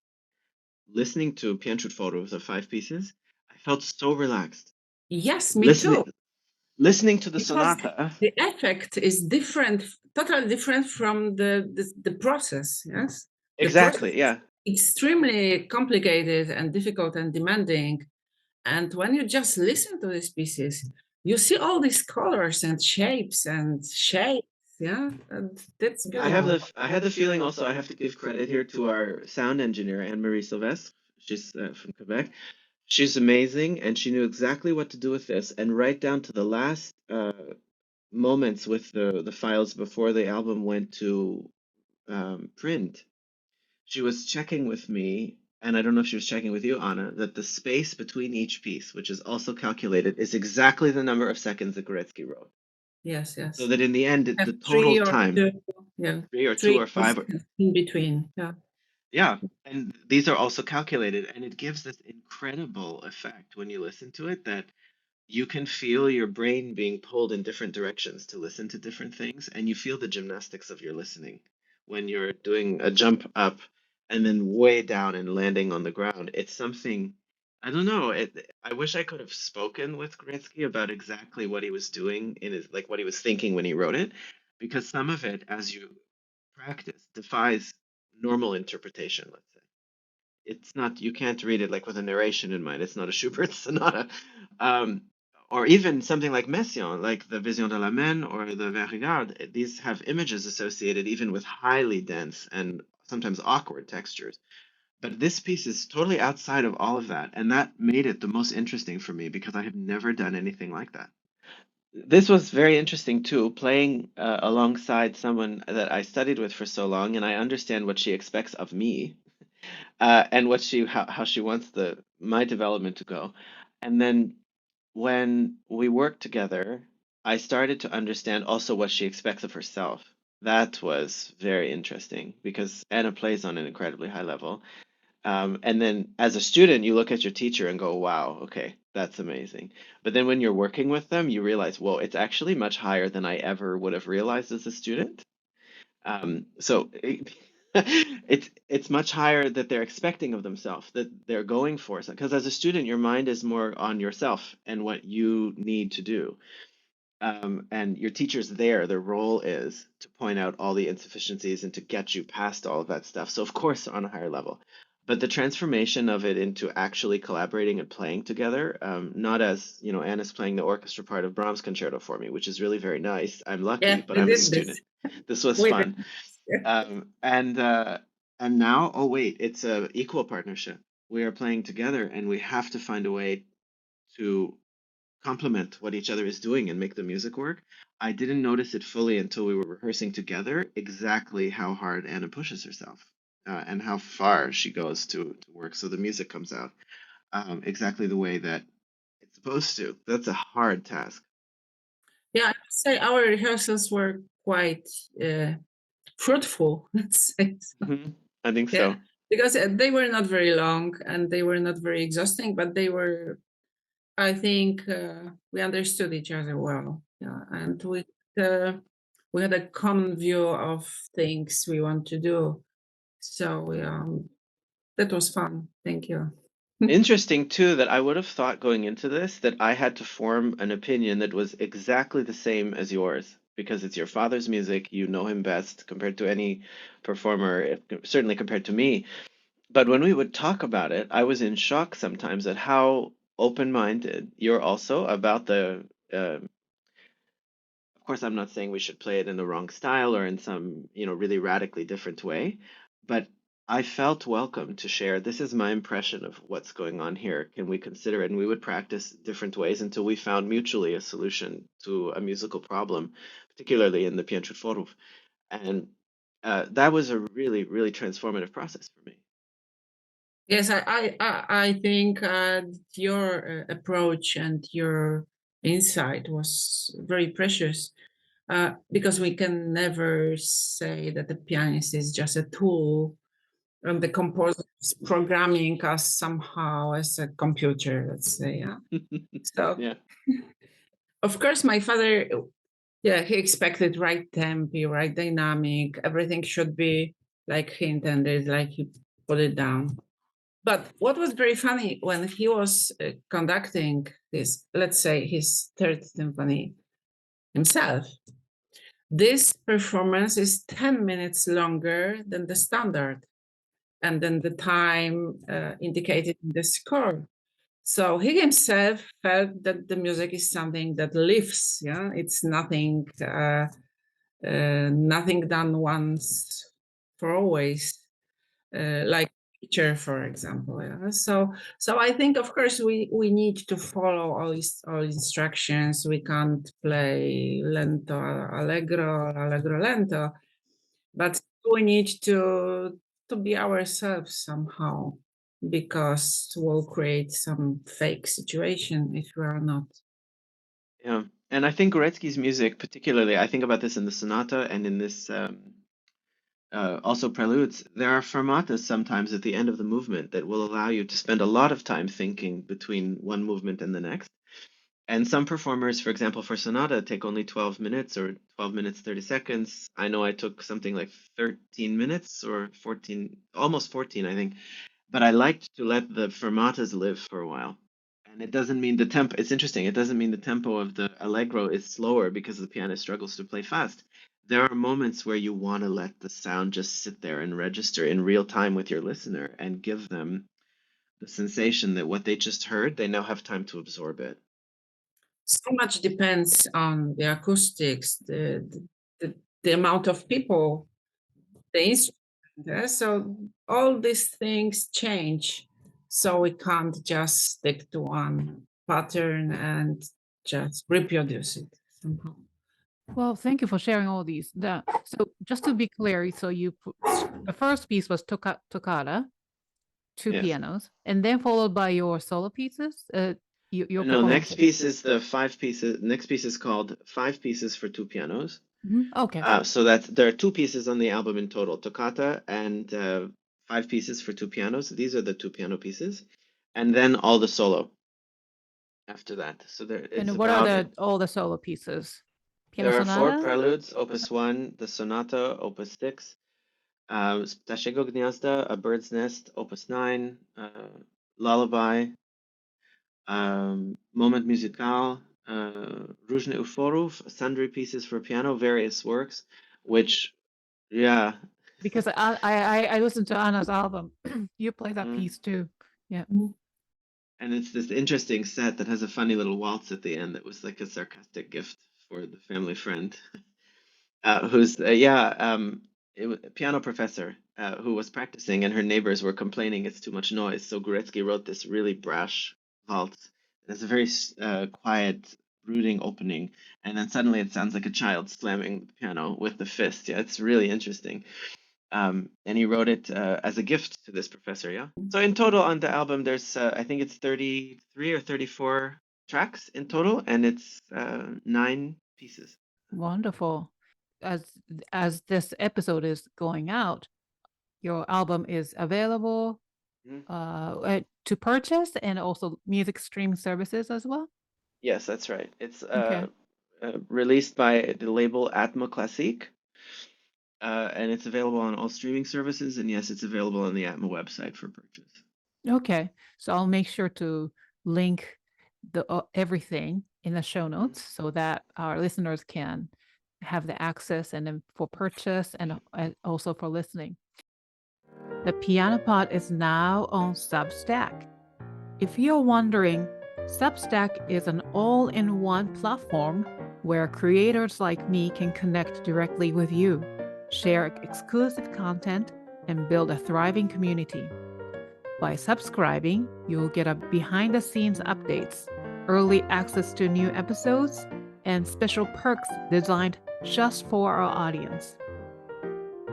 listening to pianist-scholar of the five pieces, I felt so relaxed. Yes, me Listening, too. listening to the Because sonata. the effect is different, totally different from the process. Yes, the process Exactly, is yeah. extremely complicated and difficult and demanding. And when you just listen to these pieces, you see all these colors and shapes and shapes. Yeah, and that's beautiful. I had the feeling also. I have to give credit here to our sound engineer, Anne-Marie Sylvestre. She's from Quebec. She's amazing, and she knew exactly what to do with this, and right down to the last moments with the files before the album went to print. She was checking with me, and I don't know if she was checking with you, Anna, that the space between each piece, which is also calculated, is exactly the number of seconds that Górecki wrote. Yes, So yes. that in the end, Have the total three or time, two, yeah, 3 or 2 three or 5, seconds in between. Yeah. yeah, and these are also calculated, and it gives this incredible effect when you listen to it that you can feel your brain being pulled in different directions to listen to different things, and you feel the gymnastics of your listening when you're doing a jump up and then way down and landing on the ground. It's something, I don't know. I wish I could have spoken with Gretzky about exactly what he was doing in his, like what he was thinking when he wrote it, because some of it, as you practice, defies normal interpretation, let's say. It's not, you can't read it like with a narration in mind. It's not a Schubert sonata. Um, or even something like Messiaen, like the Vision de la Main or the Verregarde. These have images associated even with highly dense and sometimes awkward textures. But this piece is totally outside of all of that, and that made it the most interesting for me because I have never done anything like that. This was very interesting too, playing alongside someone that I studied with for so long, and I understand what she expects of me, and what she how she wants the my development to go. And then when we worked together, I started to understand also what she expects of herself. That was very interesting because Anna plays on an incredibly high level. And then as a student, you look at your teacher and go, wow, okay, that's amazing. But then when you're working with them, you realize, whoa, it's actually much higher than I ever would have realized as a student. So it's much higher that they're expecting of themselves, that they're going for. Because as a student, your mind is more on yourself and what you need to do. And your teacher's there, their role is to point out all the insufficiencies and to get you past all of that stuff. So of course, on a higher level. But the transformation of it into actually collaborating and playing together, not as, Anna's playing the orchestra part of Brahms Concerto for me, which is really very nice. I'm lucky, Yeah, but we I'm a did this. student. This was We did fun. this. And now, oh wait, it's a equal partnership. We are playing together, and we have to find a way to complement what each other is doing and make the music work. I didn't notice it fully until we were rehearsing together exactly how hard Anna pushes herself, and how far she goes to work so the music comes out exactly the way that it's supposed to. That's a hard task. Yeah, I would say our rehearsals were quite fruitful, let's say. I think Yeah, so. because they were not very long and they were not very exhausting, but they were, I think, we understood each other well. Yeah, and we had a common view of things we want to do. So that was fun. Thank you. Interesting too that I would have thought going into this that I had to form an opinion that was exactly the same as yours because it's your father's music, you know him best compared to any performer, certainly compared to me. But when we would talk about it, I was in shock sometimes at how open-minded you're also about of course, I'm not saying we should play it in the wrong style or in some, really radically different way, but I felt welcome to share. This is my impression of what's going on here. Can we consider it? And we would practice different ways until we found mutually a solution to a musical problem, particularly in the pianist-scholar. And that was a really, really transformative process for me. Yes, I think your approach and your insight was very precious, because we can never say that the pianist is just a tool and the composer is programming us somehow as a computer, let's say. So, Yeah. of course, my father, yeah, he expected right tempi, right dynamic, everything should be like he intended, like he put it down. But what was very funny when he was conducting this, let's say his third symphony himself, this performance is 10 minutes longer than the standard and then the time indicated in the score. So he himself felt that the music is something that lives. Yeah, it's nothing, nothing done once for always, like teacher, for example. Yeah? So I think, of course, we need to follow all instructions. We can't play lento allegro, allegro lento, but we need to be ourselves somehow, because we'll create some fake situation if we are not. Yeah. And I think Górecki's music, particularly, I think about this in the sonata and in this also preludes. There are fermatas sometimes at the end of the movement that will allow you to spend a lot of time thinking between one movement and the next. And some performers, for example, for sonata, take only 12 minutes or 12 minutes, 30 seconds. I know I took something like 13 minutes or 14, almost 14, I think. But I liked to let the fermatas live for a while. And it doesn't mean the tempo, it's interesting, it doesn't mean the tempo of the allegro is slower because the pianist struggles to play fast. There are moments where you want to let the sound just sit there and register in real time with your listener and give them the sensation that what they just heard, they now have time to absorb it. So much depends on the acoustics, the amount of people, the instrument. So all these things change. So we can't just stick to one pattern and just reproduce it somehow. Well, thank you for sharing all these. So just to be clear, so the first piece was Toccata, two Yes. pianos, and then followed by your solo pieces. Your No, next performances. piece is the 5 pieces. Next piece is called 5 pieces for 2 pianos. Okay. So there are 2 pieces on the album in total, toccata and 5 pieces for 2 pianos. These are the 2 piano pieces, and then all the solo after that. So And what are all the solo pieces? Piano there are 4 sonata? preludes, Opus 1, the sonata, Opus 6, Ptasiego Gniazda, A Bird's Nest, Opus 9, Lullaby, Moment Musical, Różne utworów, sundry pieces for piano, various works, which, yeah. Because I listened to Anna's album. You play that Mm. piece too. Yeah. And it's this interesting set that has a funny little waltz at the end that was like a sarcastic gift for the family friend, who's a piano professor who was practicing, and her neighbors were complaining it's too much noise. So Górecki wrote this really brash waltz. It's a very quiet, brooding opening, and then suddenly it sounds like a child slamming the piano with the fist. Yeah, it's really interesting. And he wrote it as a gift to this professor. Yeah. So in total on the album, there's I think it's 33 or 34 tracks in total, and it's 9 pieces. Wonderful. As this episode is going out, your album is available to purchase and also music streaming services as well. Yes, that's right. It's Okay. released by the label Atma Classique, and it's available on all streaming services. And yes, it's available on the Atma website for purchase. Okay. So I'll make sure to link the everything in the show notes so that our listeners can have the access and then for purchase and also for listening. The Piano Pod is now on Substack. If you're wondering, Substack is an all-in-one platform where creators like me can connect directly with you, share exclusive content, and build a thriving community. By subscribing, you'll get a behind-the-scenes updates, early access to new episodes, and special perks designed just for our audience.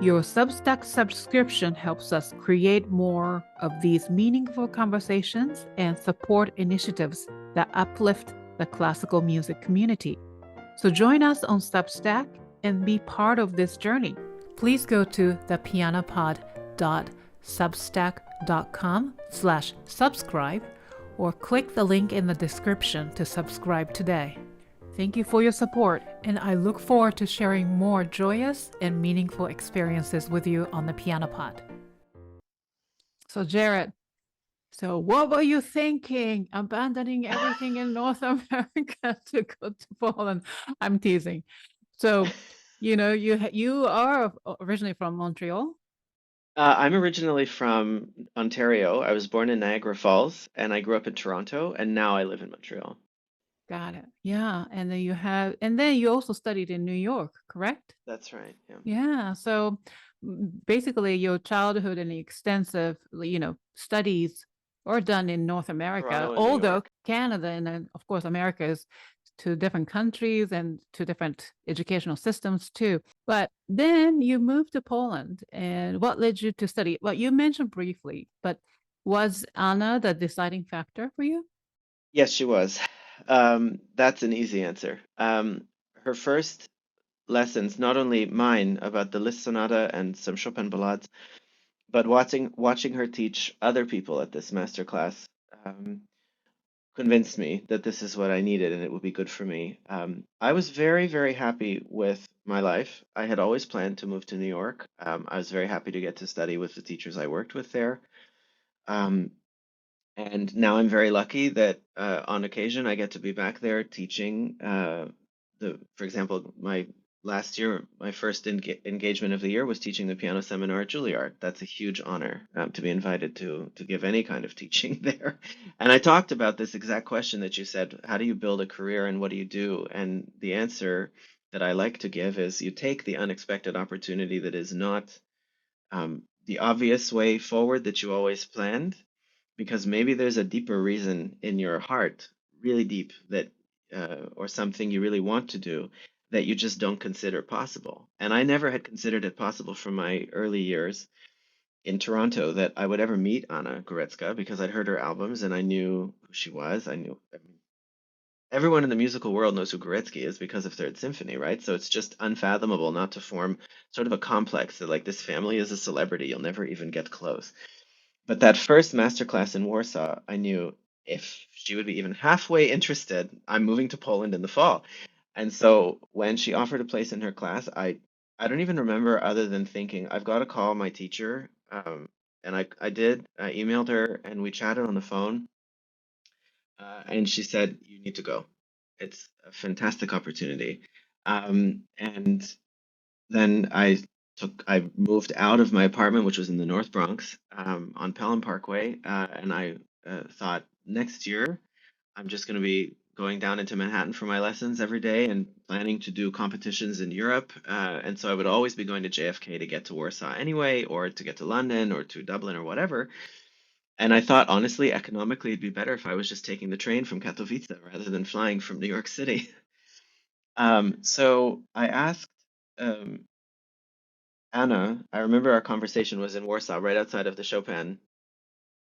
Your Substack subscription helps us create more of these meaningful conversations and support initiatives that uplift the classical music community. So join us on Substack and be part of this journey. Please go to thepianopod.substack.com/subscribe or click the link in the description to subscribe today. Thank you for your support, and I look forward to sharing more joyous and meaningful experiences with you on the Piano Pod. So, Jarred, so what were you thinking? Abandoning everything in North America to go to Poland? I'm teasing. So, you are originally from Montreal. I'm originally from Ontario. I was born in Niagara Falls, and I grew up in Toronto, and now I live in Montreal. Got it. Yeah, and then you also studied in New York, correct? That's right. Yeah. Yeah. So basically, your childhood and the extensive, studies are done in North America, Toronto and New although York. Canada and then, of course, America is two different countries and two different educational systems too. But then you moved to Poland, and what led you to study? Well, you mentioned briefly, but was Anna the deciding factor for you? Yes, she was. That's an easy answer. Her first lessons, not only mine about the Liszt Sonata and some Chopin ballades, but watching her teach other people at this master class, convinced me that this is what I needed and it would be good for me. I was very, very happy with my life. I had always planned to move to New York. I was very happy to get to study with the teachers I worked with there. Um, and now I'm very lucky that on occasion I get to be back there teaching. For example, my last year, my first engagement of the year was teaching the piano seminar at Juilliard. That's a huge honor to be invited to give any kind of teaching there. And I talked about this exact question that you said, how do you build a career and what do you do? And the answer that I like to give is you take the unexpected opportunity that is not the obvious way forward that you always planned, because maybe there's a deeper reason in your heart, really deep, that or something you really want to do that you just don't consider possible. And I never had considered it possible from my early years in Toronto that I would ever meet Anna Górecka, because I'd heard her albums and I knew who she was. I mean, everyone in the musical world knows who Górecki is because of Third Symphony, right? So it's just unfathomable not to form sort of a complex that like this family is a celebrity, you'll never even get close. But that first masterclass in Warsaw, I knew if she would be even halfway interested, I'm moving to Poland in the fall. And so when she offered a place in her class, I don't even remember other than thinking, I've got to call my teacher. And I did. I emailed her and we chatted on the phone. And she said, you need to go. It's a fantastic opportunity. And then I moved out of my apartment, which was in the North Bronx, on Pelham Parkway, and I thought next year I'm just going to be going down into Manhattan for my lessons every day and planning to do competitions in Europe. And so I would always be going to JFK to get to Warsaw anyway, or to get to London or to Dublin or whatever. And I thought, honestly, economically, it'd be better if I was just taking the train from Katowice rather than flying from New York City. So I asked Anna, I remember our conversation was in Warsaw, right outside of the Chopin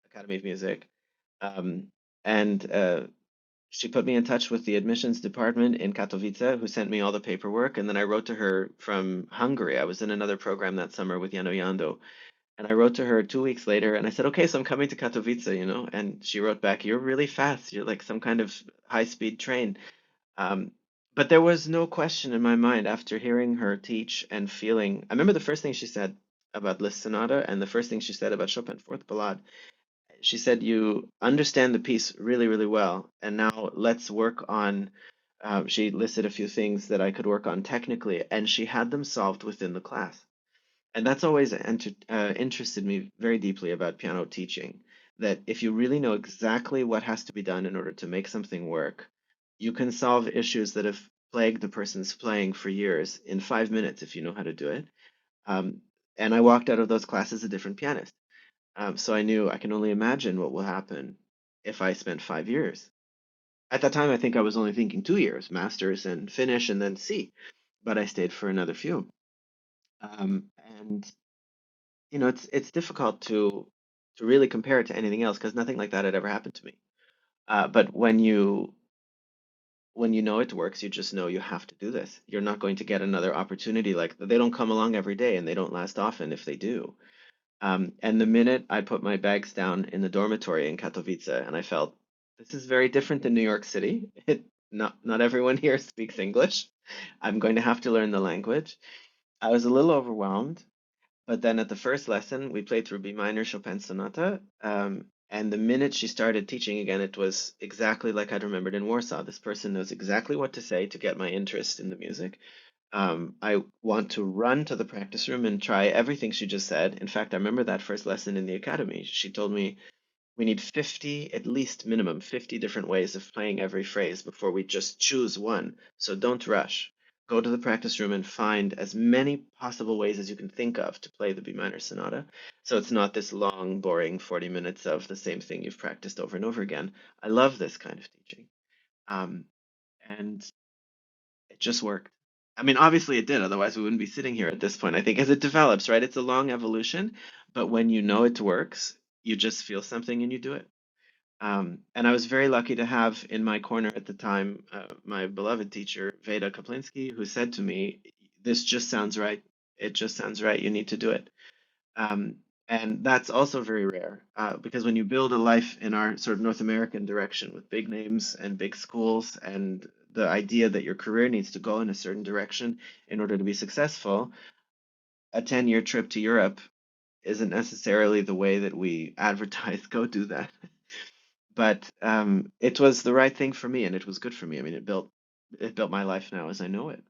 Academy of Music. Um, and she put me in touch with the admissions department in Katowice, who sent me all the paperwork. And then I wrote to her from Hungary. I was in another program that summer with Jano Jando. And I wrote to her 2 weeks later and I said, okay, so I'm coming to Katowice. And she wrote back, you're really fast. You're like some kind of high-speed train. Um, but there was no question in my mind after hearing her teach and feeling. I remember the first thing she said about Liszt Sonata and the first thing she said about Chopin Fourth Ballade. She said, "You understand the piece really, really well, and now let's work on." She listed a few things that I could work on technically, and she had them solved within the class. And that's always interested me very deeply about piano teaching, that if you really know exactly what has to be done in order to make something work, you can solve issues that have plagued the person's playing for years in 5 minutes if you know how to do it. Um, and I walked out of those classes a different pianist. So I knew I can only imagine what will happen if I spent 5 years. At that time, I think I was only thinking 2 years, masters and finish and then C, but I stayed for another few. And it's difficult to really compare it to anything else because nothing like that had ever happened to me. But when you know it works, you just know you have to do this. You're not going to get another opportunity like that. They don't come along every day, and they don't last often if they do. And the minute I put my bags down in the dormitory in Katowice, and I felt this is very different than New York City. Not everyone here speaks English. I'm going to have to learn the language. I was a little overwhelmed, but then at the first lesson, we played through B minor Chopin Sonata. And the minute she started teaching again, it was exactly like I'd remembered in Warsaw. This person knows exactly what to say to get my interest in the music. I want to run to the practice room and try everything she just said. In fact, I remember that first lesson in the academy. She told me we need 50, at least minimum 50 different ways of playing every phrase before we just choose one. So don't rush. Go to the practice room and find as many possible ways as you can think of to play the B minor sonata. So it's not this long, boring 40 minutes of the same thing you've practiced over and over again. I love this kind of teaching. Um, and it just worked. I mean, obviously it did, otherwise we wouldn't be sitting here at this point. I think as it develops, right? It's a long evolution, but when you know it works, you just feel something and you do it. And I was very lucky to have in my corner at the time my beloved teacher, Veda Kaplinsky, who said to me, this just sounds right. It just sounds right. You need to do it. Um, and that's also very rare because when you build a life in our sort of North American direction with big names and big schools and the idea that your career needs to go in a certain direction in order to be successful, a 10-year trip to Europe isn't necessarily the way that we advertise, go do that. But it was the right thing for me and it was good for me. I mean, it built my life now as I know it.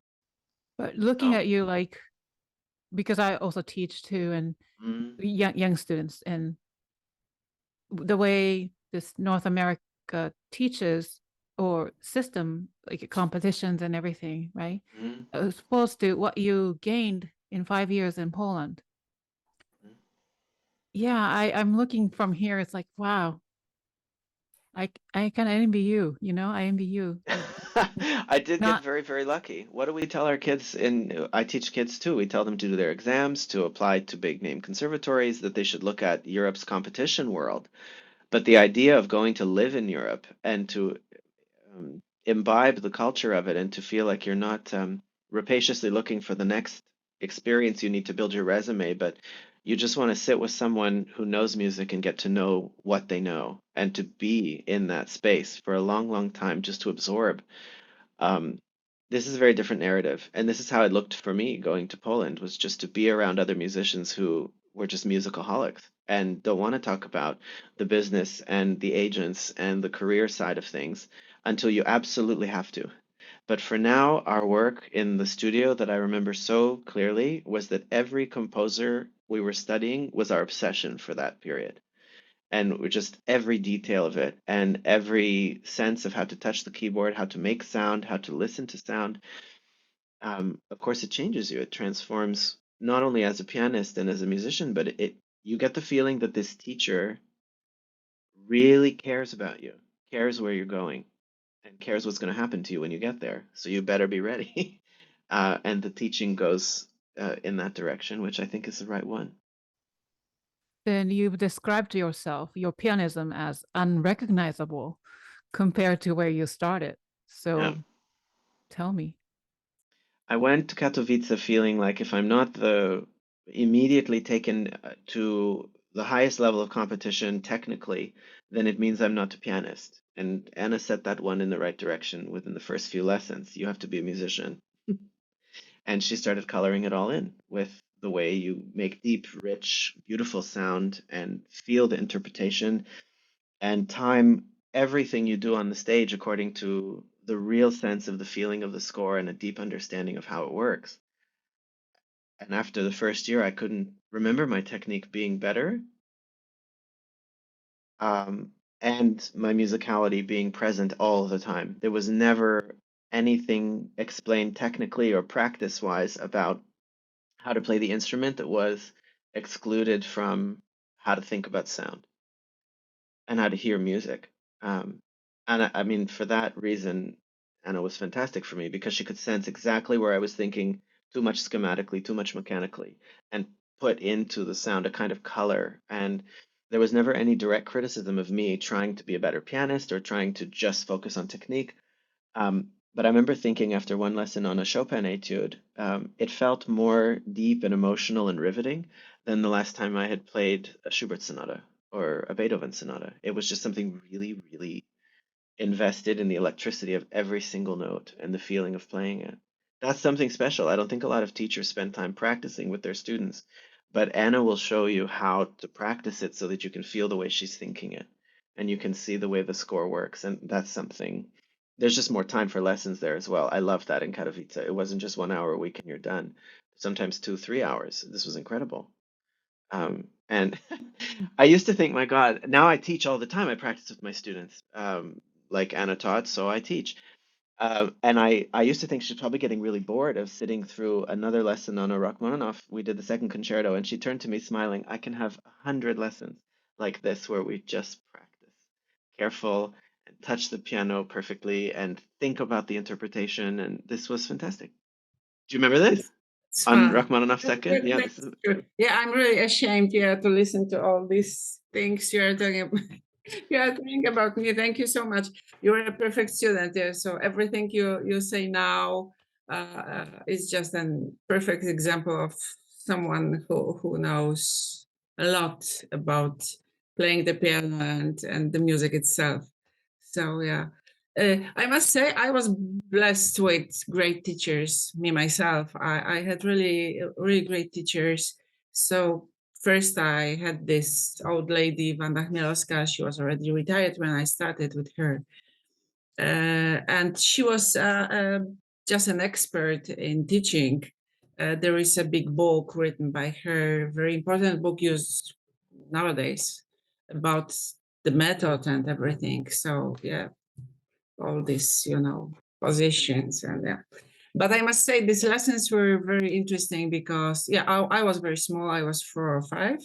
But looking So, at you, like, because I also teach too, and mm, young students, and the way this North America teaches or system, like competitions and everything, right? mm, As opposed to what you gained in 5 years in Poland. mm. Yeah, I'm looking from here. It's like, wow, I kind of envy you. I envy you. I did get Not very, very lucky. What do we tell our kids I teach kids too. We tell them to do their exams, to apply to big name conservatories, that they should look at Europe's competition world. But the idea of going to live in Europe and to imbibe the culture of it and to feel like you're not rapaciously looking for the next experience you need to build your resume, but you just want to sit with someone who knows music and get to know what they know and to be in that space for a long, long time just to absorb. Um, this is a very different narrative. And this is how it looked for me going to Poland was just to be around other musicians who were just musicaholics and don't want to talk about the business and the agents and the career side of things until you absolutely have to. But for now, our work in the studio that I remember so clearly was that every composer we were studying was our obsession for that period and just every detail of it and every sense of how to touch the keyboard, how to make sound, how to listen to sound. Of course, it changes you. It transforms not only as a pianist and as a musician, but you get the feeling that this teacher really cares about you, cares where you're going, and cares what's going to happen to you when you get there. So you better be ready. And the teaching goes in that direction, which I think is the right one. then you've described to yourself your pianism as unrecognizable compared to where you started. Yeah. So tell me. I went to Katowice feeling like if I'm not the immediately taken to the highest level of competition technically, then it means I'm not a pianist. And Anna set that one in the right direction within the first few lessons. You have to be a musician. And she started coloring it all in with the way you make deep, rich, beautiful sound and feel the interpretation and time everything you do on the stage according to the real sense of the feeling of the score and a deep understanding of how it works. And after the first year, I couldn't remember my technique being better, um, and my musicality being present all the time. There was never anything explained technically or practice-wise about how to play the instrument that was excluded from how to think about sound and how to hear music. Um, and I mean, for that reason, Anna was fantastic for me because she could sense exactly where I was thinking too much schematically, too much mechanically, and put into the sound, a kind of color. And there was never any direct criticism of me trying to be a better pianist or trying to just focus on technique. But I remember thinking after one lesson on a Chopin etude, it felt more deep and emotional and riveting than the last time I had played a Schubert sonata or a Beethoven sonata. It was just something really, really invested in the electricity of every single note and the feeling of playing it. That's something special. I don't think a lot of teachers spend time practicing with their students, but Anna will show you how to practice it so that you can feel the way she's thinking it and you can see the way the score works. And that's something, there's just more time for lessons there as well. I love that in Katowice. It wasn't just 1 hour a week and you're done. Sometimes 2, 3 hours. This was incredible. And I used to think, my God, now I teach all the time. I practice with my students, like Anna taught, so I teach. And I used to think she's probably getting really bored of sitting through another lesson on a Rachmaninoff. We did the second concerto, and she turned to me smiling. I can have 100 lessons like this where we just practice, careful, and touch the piano perfectly, and think about the interpretation. And this was fantastic. Do you remember this It's on fun. Rachmaninoff second? Yeah, this That's is. true. Yeah, I'm really ashamed, to listen to all these things you're talking about. You are talking about me. Thank you so much. You're a perfect student. Yeah. So everything you say now is just a perfect example of someone who knows a lot about playing the piano and the music itself. So yeah. I must say I was blessed with great teachers. Me myself, I had really great teachers. So first I had this old lady, Wanda Chmielowska. She was already retired when I started with her. And she was just an expert in teaching. There is a big book written by her, very important book used nowadays about the method and everything. So yeah, all these, positions and yeah. But I must say these lessons were very interesting because I was very small. I was 4 or 5.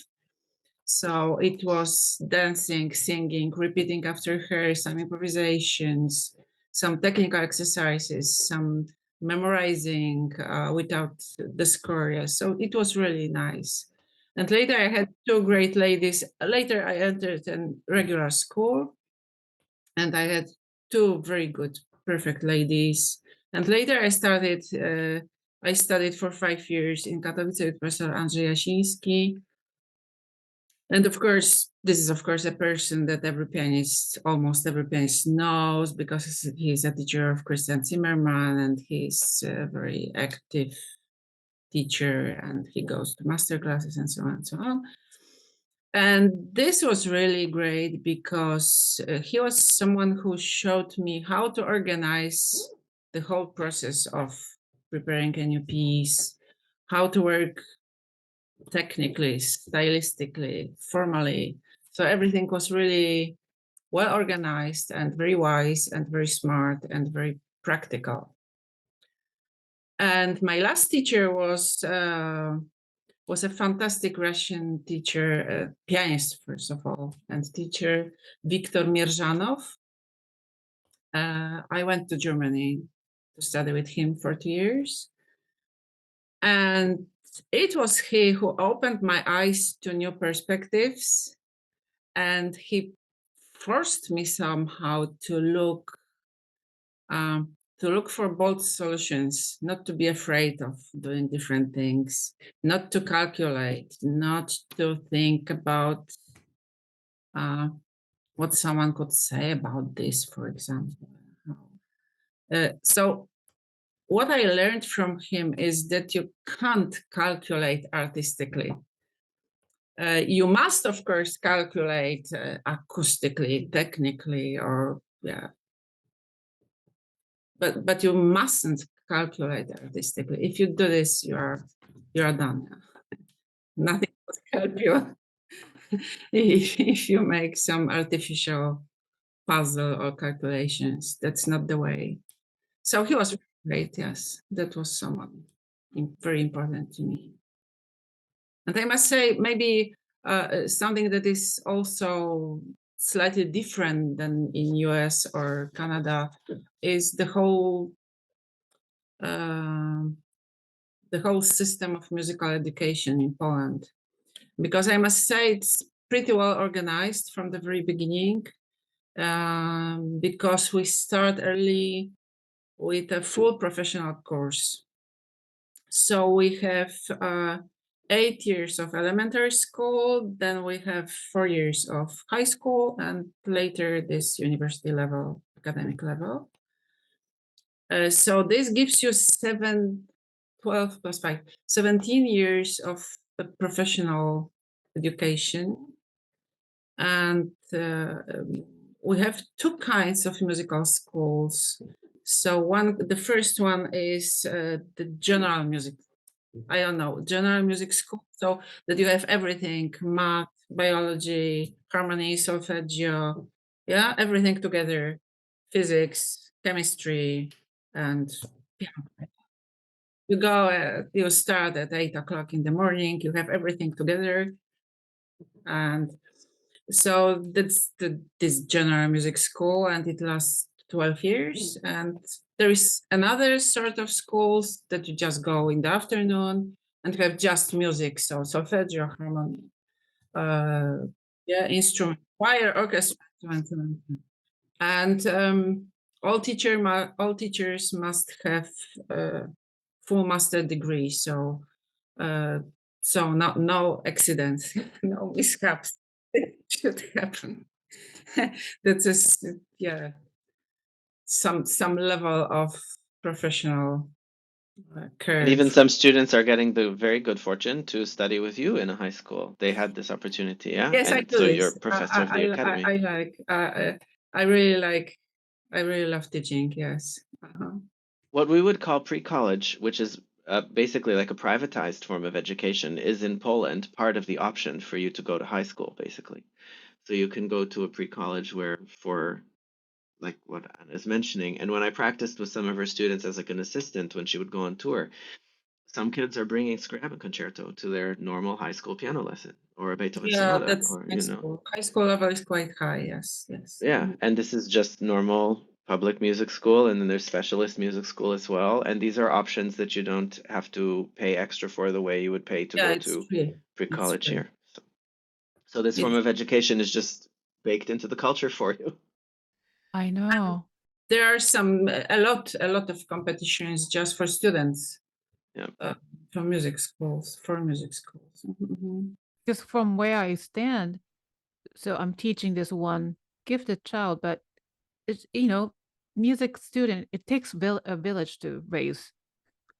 So it was dancing, singing, repeating after her, some improvisations, some technical exercises, some memorizing without the score. Yeah. So it was really nice. And later I had 2 great ladies. Later I entered a regular school and I had 2 very good, perfect ladies. And later I studied for 5 years in Katowice with Professor Andrzej Jasiński. And of course, this is of course a person that almost every pianist knows because he's a teacher of Christian Zimmermann and he's a very active teacher and he goes to master classes and so on and so on. And this was really great because he was someone who showed me how to organize the whole process of preparing a new piece, how to work technically, stylistically, formally. So everything was really well organized and very wise and very smart and very practical. And my last teacher was a fantastic Russian teacher, pianist, first of all, and teacher, Viktor Mirzhanov. I went to Germany to study with him for 2 years. And it was he who opened my eyes to new perspectives. And he forced me somehow to look for bold solutions, not to be afraid of doing different things, not to calculate, not to think about what someone could say about this, for example. So what I learned from him is that you can't calculate artistically. You must, of course, calculate acoustically, technically, but you mustn't calculate artistically. If you do this, you are done. Nothing will help you if you make some artificial puzzle or calculations. That's not the way. So he was great. Yes, that was someone very important to me. And I must say, maybe something that is also slightly different than in US or Canada is the whole the whole system of musical education in Poland, because I must say it's pretty well organized from the very beginning, because we start early with a full professional course. So we have 8 years of elementary school, then we have 4 years of high school, and later this university level, academic level. So this gives you 12 plus 5, 17 years of professional education. And we have two kinds of musical schools. So the first one is the general music, general music school. So that you have everything, math, biology, harmony, solfeggio, yeah, everything together, physics, chemistry, and piano. You start at 8 o'clock in the morning, you have everything together. And so that's this general music school, and it lasts 12 years. And there is another sort of schools that you just go in the afternoon and have just music, so solfeggio, harmony, instrument, choir, orchestra, and all teachers must have full master degree. So no accidents, no mishaps should happen. That is, some level of professional curve. And even some students are getting the very good fortune to study with you in a high school. They had this opportunity, yeah? Yes, and I do so this. you're professor of the academy. I really love teaching, yes. What we would call pre-college, which is basically like a privatized form of education, is in Poland part of the option for you to go to high school, basically. So you can go to a pre-college where for like what Anna is mentioning. And when I practiced with some of her students as like an assistant when she would go on tour, some kids are bringing Scriabin concerto to their normal high school piano lesson or a Beethoven sonata, That's or high school. High school level is quite high, yes. Yeah, and this is just normal public music school, and then there's specialist music school as well. And these are options that you don't have to pay extra for the way you would pay to go to pre-college here. So this form of education is just baked into the culture for you. I know. There are a lot of competitions just for students. Yeah. For music schools. Mm-hmm. Just from where I stand, so I'm teaching this one gifted child, but it's, music student, it takes a village to raise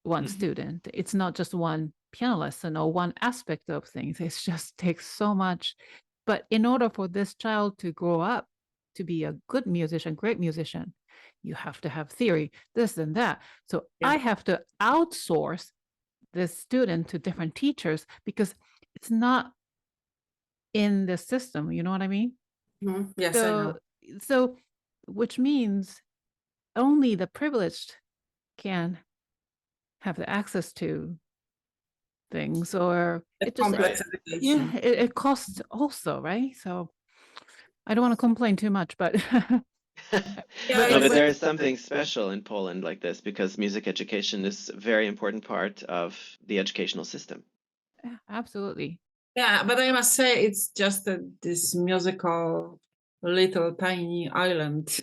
one student. It's not just one piano lesson or one aspect of things. It just takes so much. But in order for this child to grow up to be a good musician, great musician, you have to have theory, this and that. So I have to outsource this student to different teachers because it's not in the system. You know what I mean? Mm-hmm. Yes, I know. So, which means only the privileged can have the access to things, or it just it costs also, right? So I don't want to complain too much, but but there is something special in Poland like this because music education is a very important part of the educational system. Absolutely. Yeah, but I must say it's just this musical little tiny island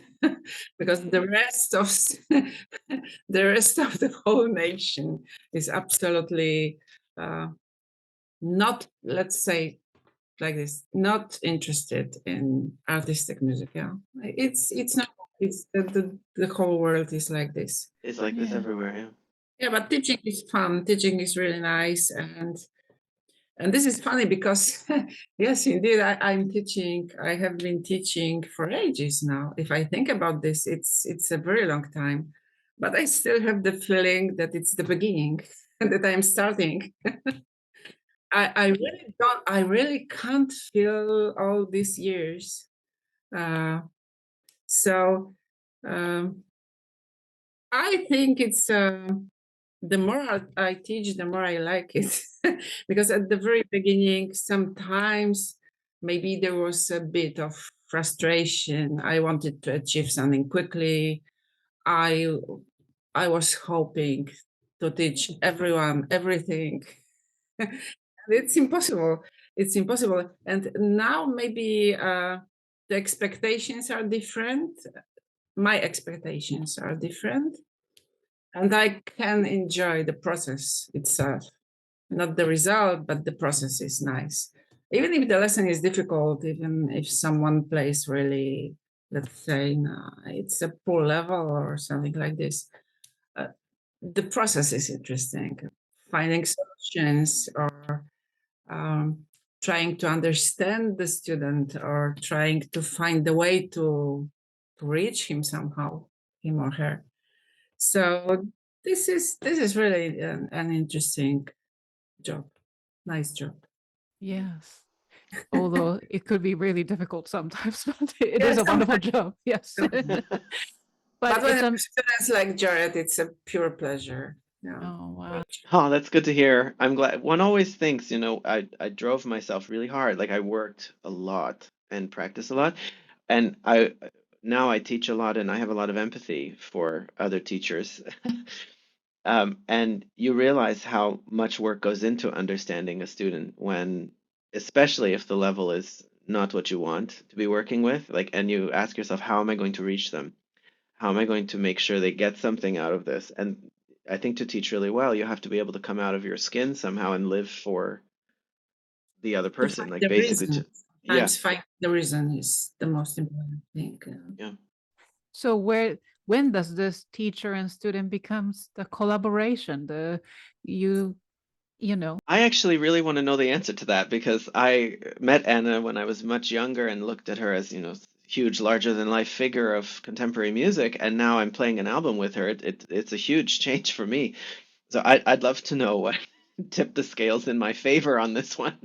because the rest of the whole nation is absolutely not, let's say like this, not interested in artistic music. Yeah, it's not. It's the whole world is like this. It's like this everywhere. Yeah. Yeah, but teaching is fun. Teaching is really nice, and this is funny because, yes, indeed, I'm teaching. I have been teaching for ages now. If I think about this, it's a very long time, but I still have the feeling that it's the beginning and that I'm starting. I really don't. I really can't feel all these years. So I think it's. The more I teach, the more I like it. Because at the very beginning, sometimes maybe there was a bit of frustration. I wanted to achieve something quickly. I was hoping to teach everyone everything. It's impossible. It's impossible. And now maybe the expectations are different. My expectations are different. And I can enjoy the process itself. Not the result, but the process is nice. Even if the lesson is difficult, even if someone plays really, let's say, it's a poor level or something like this, the process is interesting. Finding solutions or trying to understand the student or trying to find the way to reach him somehow, him or her. So this is really an interesting job. Nice job. Yes. Although it could be really difficult sometimes, but it is Yes, a wonderful job. Yes. but But when it's students like Jarred, it's a pure pleasure. Yeah. oh wow. Oh, that's good to hear. I'm glad. One always thinks, I drove myself really hard. Like I worked a lot and practiced a lot. And now I teach a lot and I have a lot of empathy for other teachers. And you realize how much work goes into understanding a student when, especially if the level is not what you want to be working with, like, and you ask yourself, how am I going to reach them? How am I going to make sure they get something out of this? And I think to teach really well, you have to be able to come out of your skin somehow and live for the other To person, find like the basically reason. to, yeah, Sometimes finding the reason is the most important thing. yeah. So when does this teacher and student becomes the collaboration? You you know. I actually really want to know the answer to that because I met Anna when I was much younger and looked at her as, huge, larger than life figure of contemporary music, and now I'm playing an album with her. It's a huge change for me. So I'd love to know what tipped the scales in my favor on this one.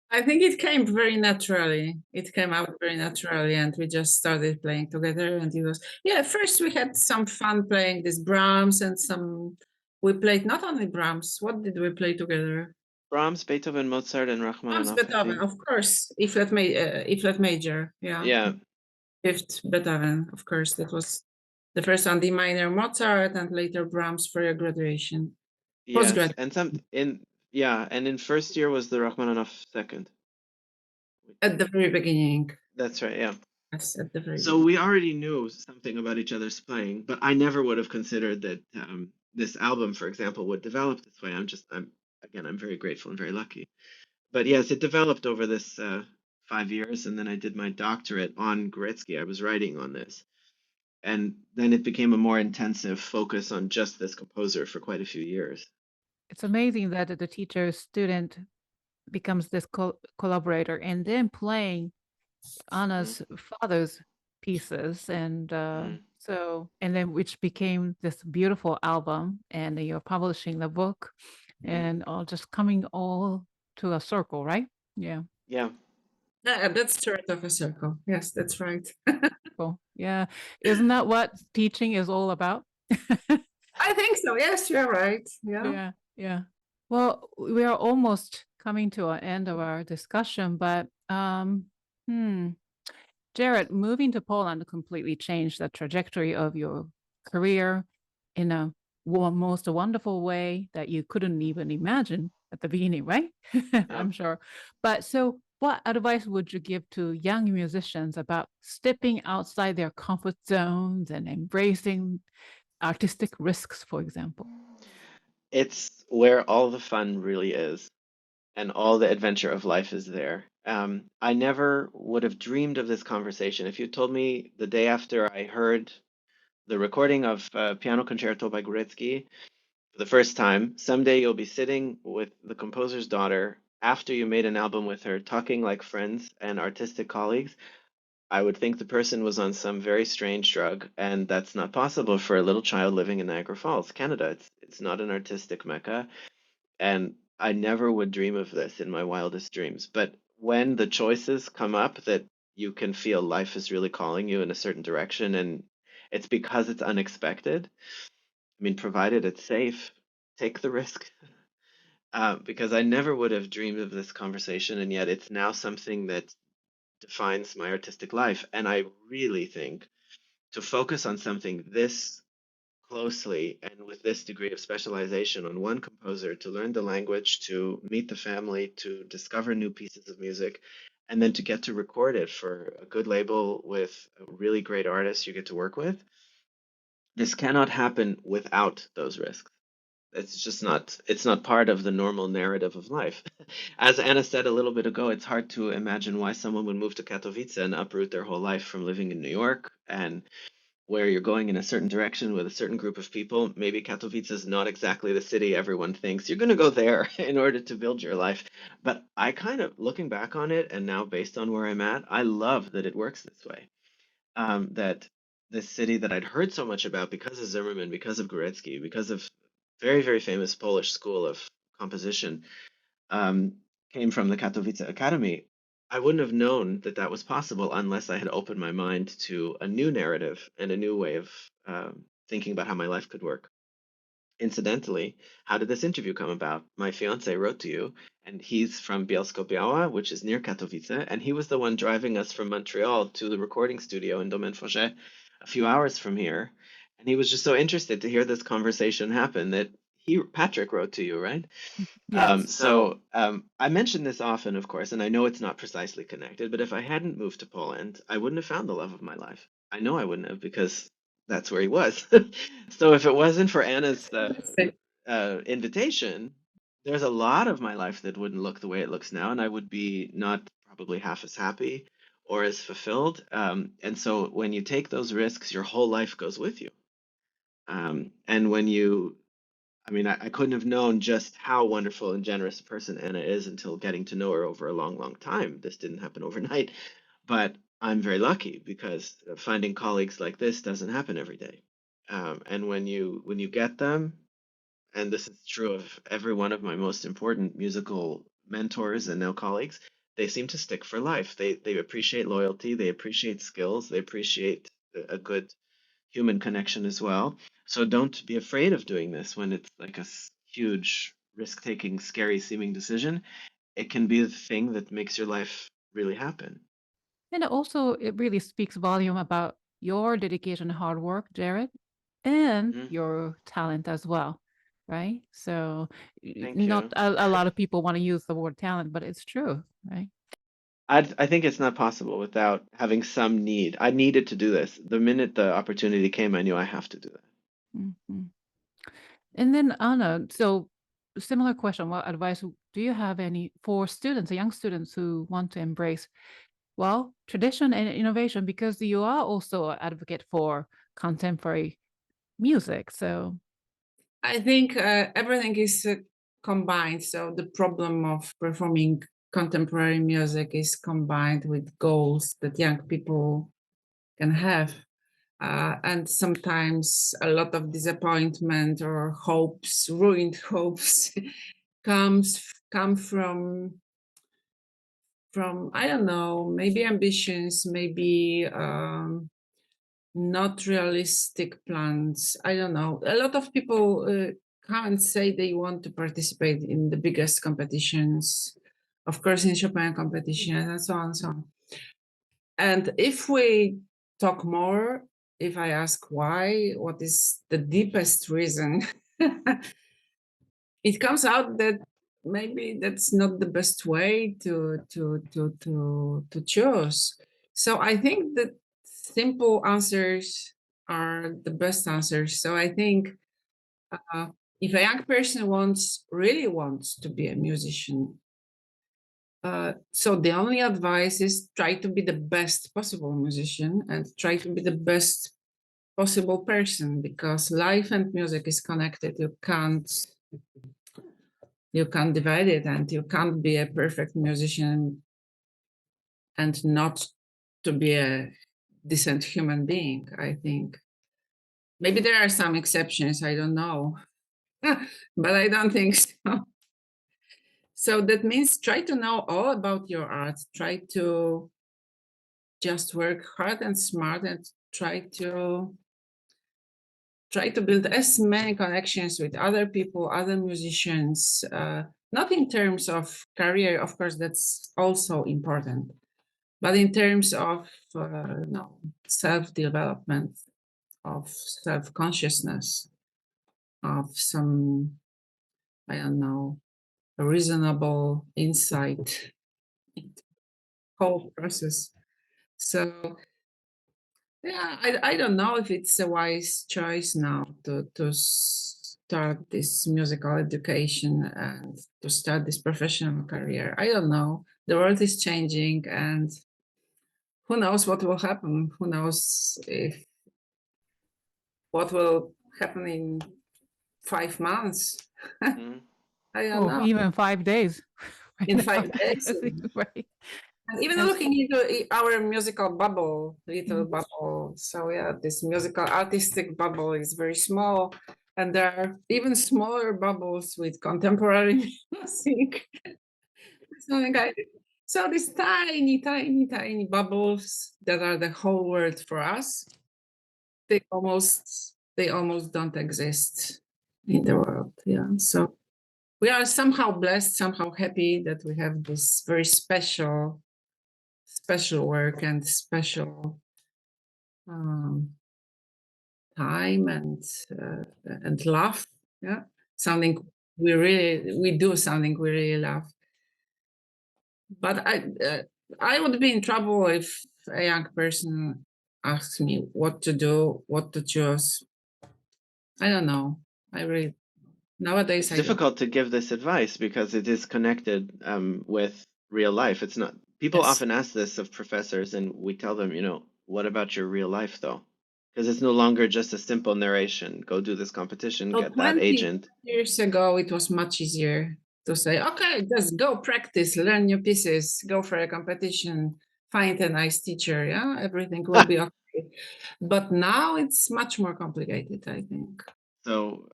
I think it came very naturally. It came out very naturally, and we just started playing together. And it was, yeah, first we had some fun playing this Brahms and we played not only Brahms, what did we play together? Brahms, Beethoven, Mozart, and Brahms, Rachmaninoff, I Beethoven, think. of course, E flat major, yeah. Yeah, Fifth Beethoven, of course, that was the first one, D minor Mozart, and later Brahms for your graduation, yes, postgrad and in first year was the Rachmaninoff second. at the very beginning. That's right, yeah. Yes, at the very So beginning. we already knew something about each other's playing, but I never would have considered that this album, for example, would develop this way. I'm very grateful and very lucky. But yes, it developed over this 5 years, and then I did my doctorate on Górecki. I was writing on this, and then it became a more intensive focus on just this composer for quite a few years. It's amazing that the teacher student becomes this collaborator and then playing Mm, Anna's father's pieces and mm, and then which became this beautiful album and then you're publishing the book mm. and all just coming all to a circle, right? Yeah. Yeah. Yeah, that's sort of a circle. Yes, that's right. Cool. Yeah. Isn't that what teaching is all about? I think so. Yes, you're right. Yeah. Yeah. Yeah. Well, we are almost coming to an end of our discussion, but hmm. Jarred, moving to Poland completely changed the trajectory of your career in a most wonderful way that you couldn't even imagine at the beginning, right? Yeah. I'm sure. But so, what advice would you give to young musicians about stepping outside their comfort zones and embracing artistic risks, for example? It's where all the fun really is, and all the adventure of life is there. I never would have dreamed of this conversation if you told me the day after I heard the recording of Piano Concerto by Górecki for the first time. Someday you'll be sitting with the composer's daughter after you made an album with her, talking like friends and artistic colleagues. I would think the person was on some very strange drug, and that's not possible for a little child living in Niagara Falls, Canada. It's not an artistic mecca, and I never would dream of this in my wildest dreams. But when the choices come up that you can feel life is really calling you in a certain direction, and it's because it's unexpected, I mean, provided it's safe, take the risk. Because I never would have dreamed of this conversation, and yet it's now something that defines my artistic life. And I really think to focus on something this closely and with this degree of specialization on one composer to learn the language, to meet the family, to discover new pieces of music, and then to get to record it for a good label with a really great artists you get to work with. This cannot happen without those risks. It's not part of the normal narrative of life. As Anna said a little bit ago, it's hard to imagine why someone would move to Katowice and uproot their whole life from living in New York, and where you're going in a certain direction with a certain group of people. Maybe Katowice is not exactly the city everyone thinks. You're going to go there in order to build your life. But I kind of, looking back on it, and now based on where I'm at, I love that it works this way. That this city that I'd heard so much about because of Zimmerman, because of Górecki, because of very, very famous Polish school of composition, um, came from the Katowice Academy. I wouldn't have known that that was possible unless I had opened my mind to a new narrative and a new way of thinking about how my life could work. Incidentally, how did this interview come about? My fiance wrote to you, and he's from Bielsko-Biała, which is near Katowice, and he was the one driving us from Montreal to the recording studio in Domaine Fauchet, a few hours from here. And he was just so interested to hear this conversation happen that Patrick wrote to you, right? Yes. I mention this often, of course, and I know it's not precisely connected, but if I hadn't moved to Poland, I wouldn't have found the love of my life. I know I wouldn't have because that's where he was. So if it wasn't for Anna's invitation, there's a lot of my life that wouldn't look the way it looks now, and I would be not probably half as happy or as fulfilled. And so when you take those risks, your whole life goes with you. And when you I mean, I couldn't have known just how wonderful and generous a person Anna is until getting to know her over a long, long time. This didn't happen overnight, but I'm very lucky because finding colleagues like this doesn't happen every day. And when you get them, and this is true of every one of my most important musical mentors and now colleagues, they seem to stick for life. They appreciate loyalty, they appreciate skills, they appreciate a good human connection as well. So don't be afraid of doing this when it's like a huge, risk-taking, scary seeming decision. It can be the thing that makes your life really happen. And also, it really speaks volume about your dedication and hard work, Jarred, and Mhm. your talent as well, right? So, Thank not you. a lot of people want to use the word talent, but it's true, right? I think it's not possible without having some need. I needed to do this. The minute the opportunity came, I knew I have to do that. Hmm. And then Anna, so similar question, what advice do you have any for students, young students who want to embrace, well, tradition and innovation, because you are also an advocate for contemporary music. So, I think everything is combined. So the problem of performing contemporary music is combined with goals that young people can have. And sometimes a lot of disappointment or hopes, ruined hopes, come from I don't know, maybe ambitions, maybe not realistic plans. I don't know. A lot of people come and say they want to participate in the biggest competitions, of course, in Chopin competition and so on and so on. And if we talk more, if I ask why, what is the deepest reason, it comes out that maybe that's not the best way to choose. So I think that simple answers are the best answers. So I think if a young person really wants to be a musician, so the only advice is try to be the best possible musician and try to be the best possible person, because life and music is connected. You can't divide it, and you can't be a perfect musician and not to be a decent human being. I think maybe there are some exceptions, I don't know, but I don't think so. So that means try to know all about your art, try to just work hard and smart, and try to build as many connections with other people, other musicians, not in terms of career, of course, that's also important, but in terms of no, self-development of self-consciousness, of some, I don't know, a reasonable insight into the whole process. So yeah, I don't know if it's a wise choice now to start this musical education and to start this professional career. I don't know. The world is changing, and who knows what will happen? Who knows if what will happen in 5 months? Mhm. I don't Or know. even 5 days. Right In now. 5 days. Right. And even That's- looking into our musical bubble, little Mhm. bubble. So yeah, this musical artistic bubble is very small, and there are even smaller bubbles with contemporary music. Something like so these tiny, tiny, tiny bubbles that are the whole world for us, they almost don't exist in the world. Yeah. So we are somehow blessed, somehow happy that we have this very special work and special um, time and love. Yeah, something we do something we really love. But I would be in trouble if a young person asks me what to do, what to choose. I don't know. I really nowadays It's I don't. difficult to give this advice because it is connected with real life. It's not, people Yes. often ask this of professors, and we tell them, what about your real life though? Because it's no longer just a simple narration. Go do this competition, So get that 20 agent. years ago, it was much easier to say, okay, just go practice, learn new pieces, go for a competition, find a nice teacher. Yeah, everything will be okay. But now it's much more complicated, I think. So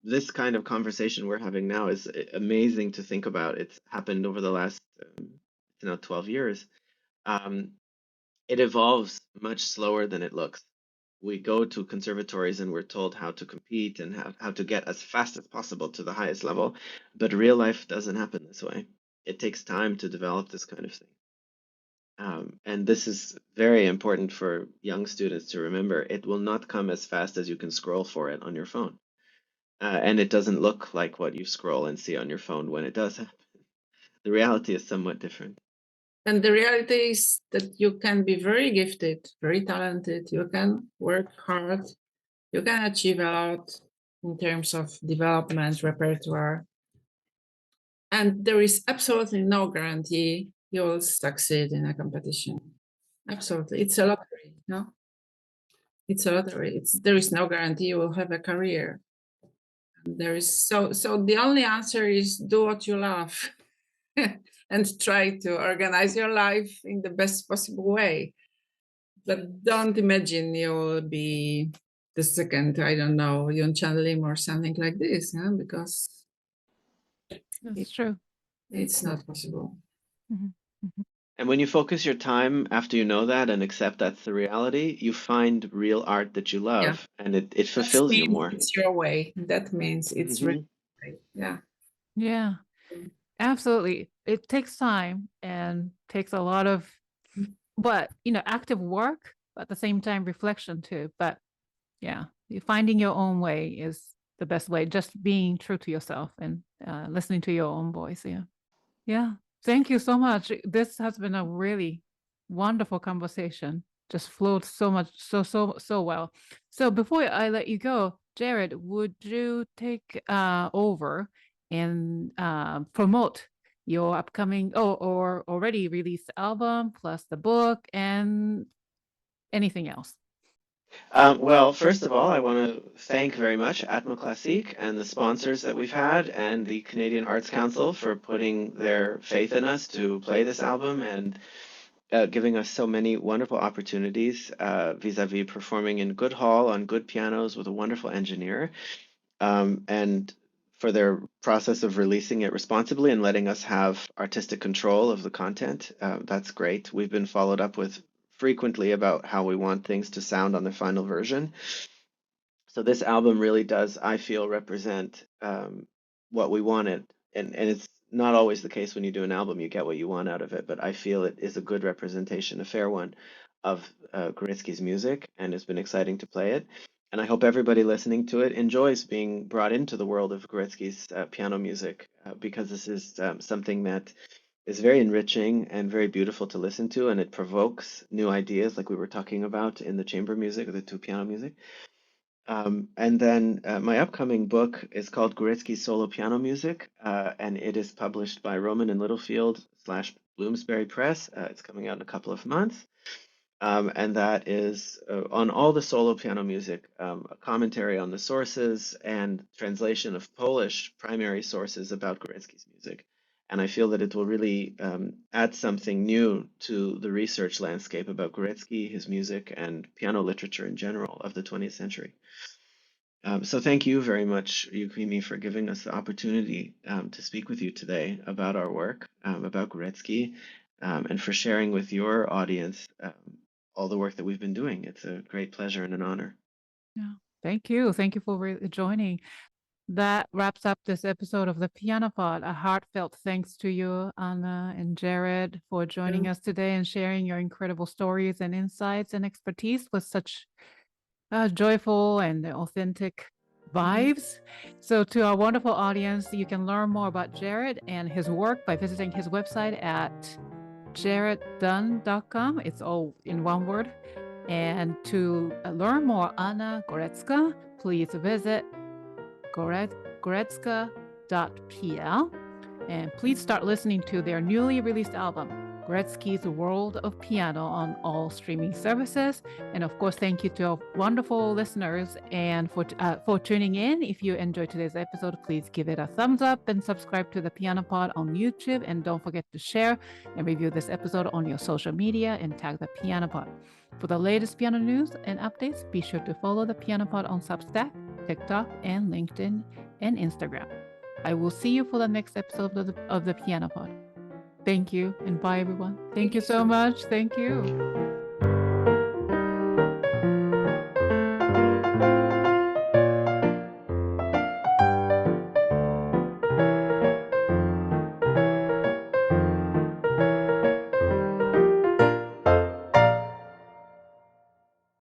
this kind of conversation we're having now is amazing to think about. It's happened over the last 12 years. Um, it evolves much slower than it looks. We go to conservatories and we're told how to compete and how to get as fast as possible to the highest level. But real life doesn't happen this way. It takes time to develop this kind of thing. And this is very important for young students to remember. It will not come as fast as you can scroll for it on your phone. And it doesn't look like what you scroll and see on your phone when it does happen. The reality is somewhat different. And the reality is that you can be very gifted, very talented, you can work hard, you can achieve a lot in terms of development, repertoire. And there is absolutely no guarantee you will succeed in a competition. Absolutely. It's a lottery, no? It's a lottery. There is no guarantee you will have a career. There is so the only answer is do what you love and try to organize your life in the best possible way. But don't imagine you'll be the second, I don't know, Yun Chan Lim or something like this, yeah? Because That's true. it's not possible. Mhm. Mhm. And when you focus your time after you know that and accept that's the reality, you find real art that you Yeah. love and it That fulfills you means more. it's your way. That means it's really Hmm. right. Yeah. Yeah, absolutely. It takes time and takes a lot of, but active work, but at the same time reflection too. But yeah, finding your own way is the best way. Just being true to yourself and listening to your own voice. Yeah. Yeah. Thank you so much. This has been a really wonderful conversation. Just flowed so much, so well. So before I let you go, Jarred, would you take over and promote your upcoming or already released album plus the book and anything else? Well, first of all, I want to thank very much Atma Classique and the sponsors that we've had and the Canadian Arts Council for putting their faith in us to play this album and giving us so many wonderful opportunities vis-a-vis performing in good hall on good pianos with a wonderful engineer, and for their process of releasing it responsibly and letting us have artistic control of the content. That's great. We've been followed up with frequently about how we want things to sound on the final version. So this album really does, I feel, represent what we wanted. And it's not always the case when you do an album, you get what you want out of it, but I feel it is a good representation, a fair one of Górecki's music, and it's been exciting to play it. And I hope everybody listening to it enjoys being brought into the world of Górecki's piano music, because this is something that is very enriching and very beautiful to listen to, and it provokes new ideas, like we were talking about in the chamber music or the two piano music. And then my upcoming book is called Górecki's Solo Piano Music, and it is published by Rowman and Littlefield / Bloomsbury Press. It's coming out in a couple of months. And that is on all the solo piano music, a commentary on the sources and translation of Polish primary sources about Górecki's music. And I feel that it will really add something new to the research landscape about Górecki, his music, and piano literature in general of the 20th century. So thank you very much, Yukimi, for giving us the opportunity to speak with you today about our work, about Górecki, and for sharing with your audience all the work that we've been doing. It's a great pleasure and an honor. Yeah. Thank you. Thank you for joining. That wraps up this episode of the Piano Pod. A heartfelt thanks to you, Anna and Jarred, for joining us today and sharing your incredible stories and insights and expertise with such joyful and authentic vibes. So to our wonderful audience, you can learn more about Jarred and his work by visiting his website at jarreddunn.com. It's all in one word. And to learn more Anna Górecka, please visit górecka.pl, and please start listening to their newly released album, Górecki's World of Piano, on all streaming services. And of course, thank you to our wonderful listeners and for tuning in. If you enjoyed today's episode, please give it a thumbs up and subscribe to the Piano Pod on YouTube. And don't forget to share and review this episode on your social media and tag the Piano Pod. For the latest piano news and updates, be sure to follow the Piano Pod on Substack, TikTok, and LinkedIn and Instagram. I will see you for the next episode of the Piano Pod. Thank you, and bye, everyone. Thank you so much. Thank you.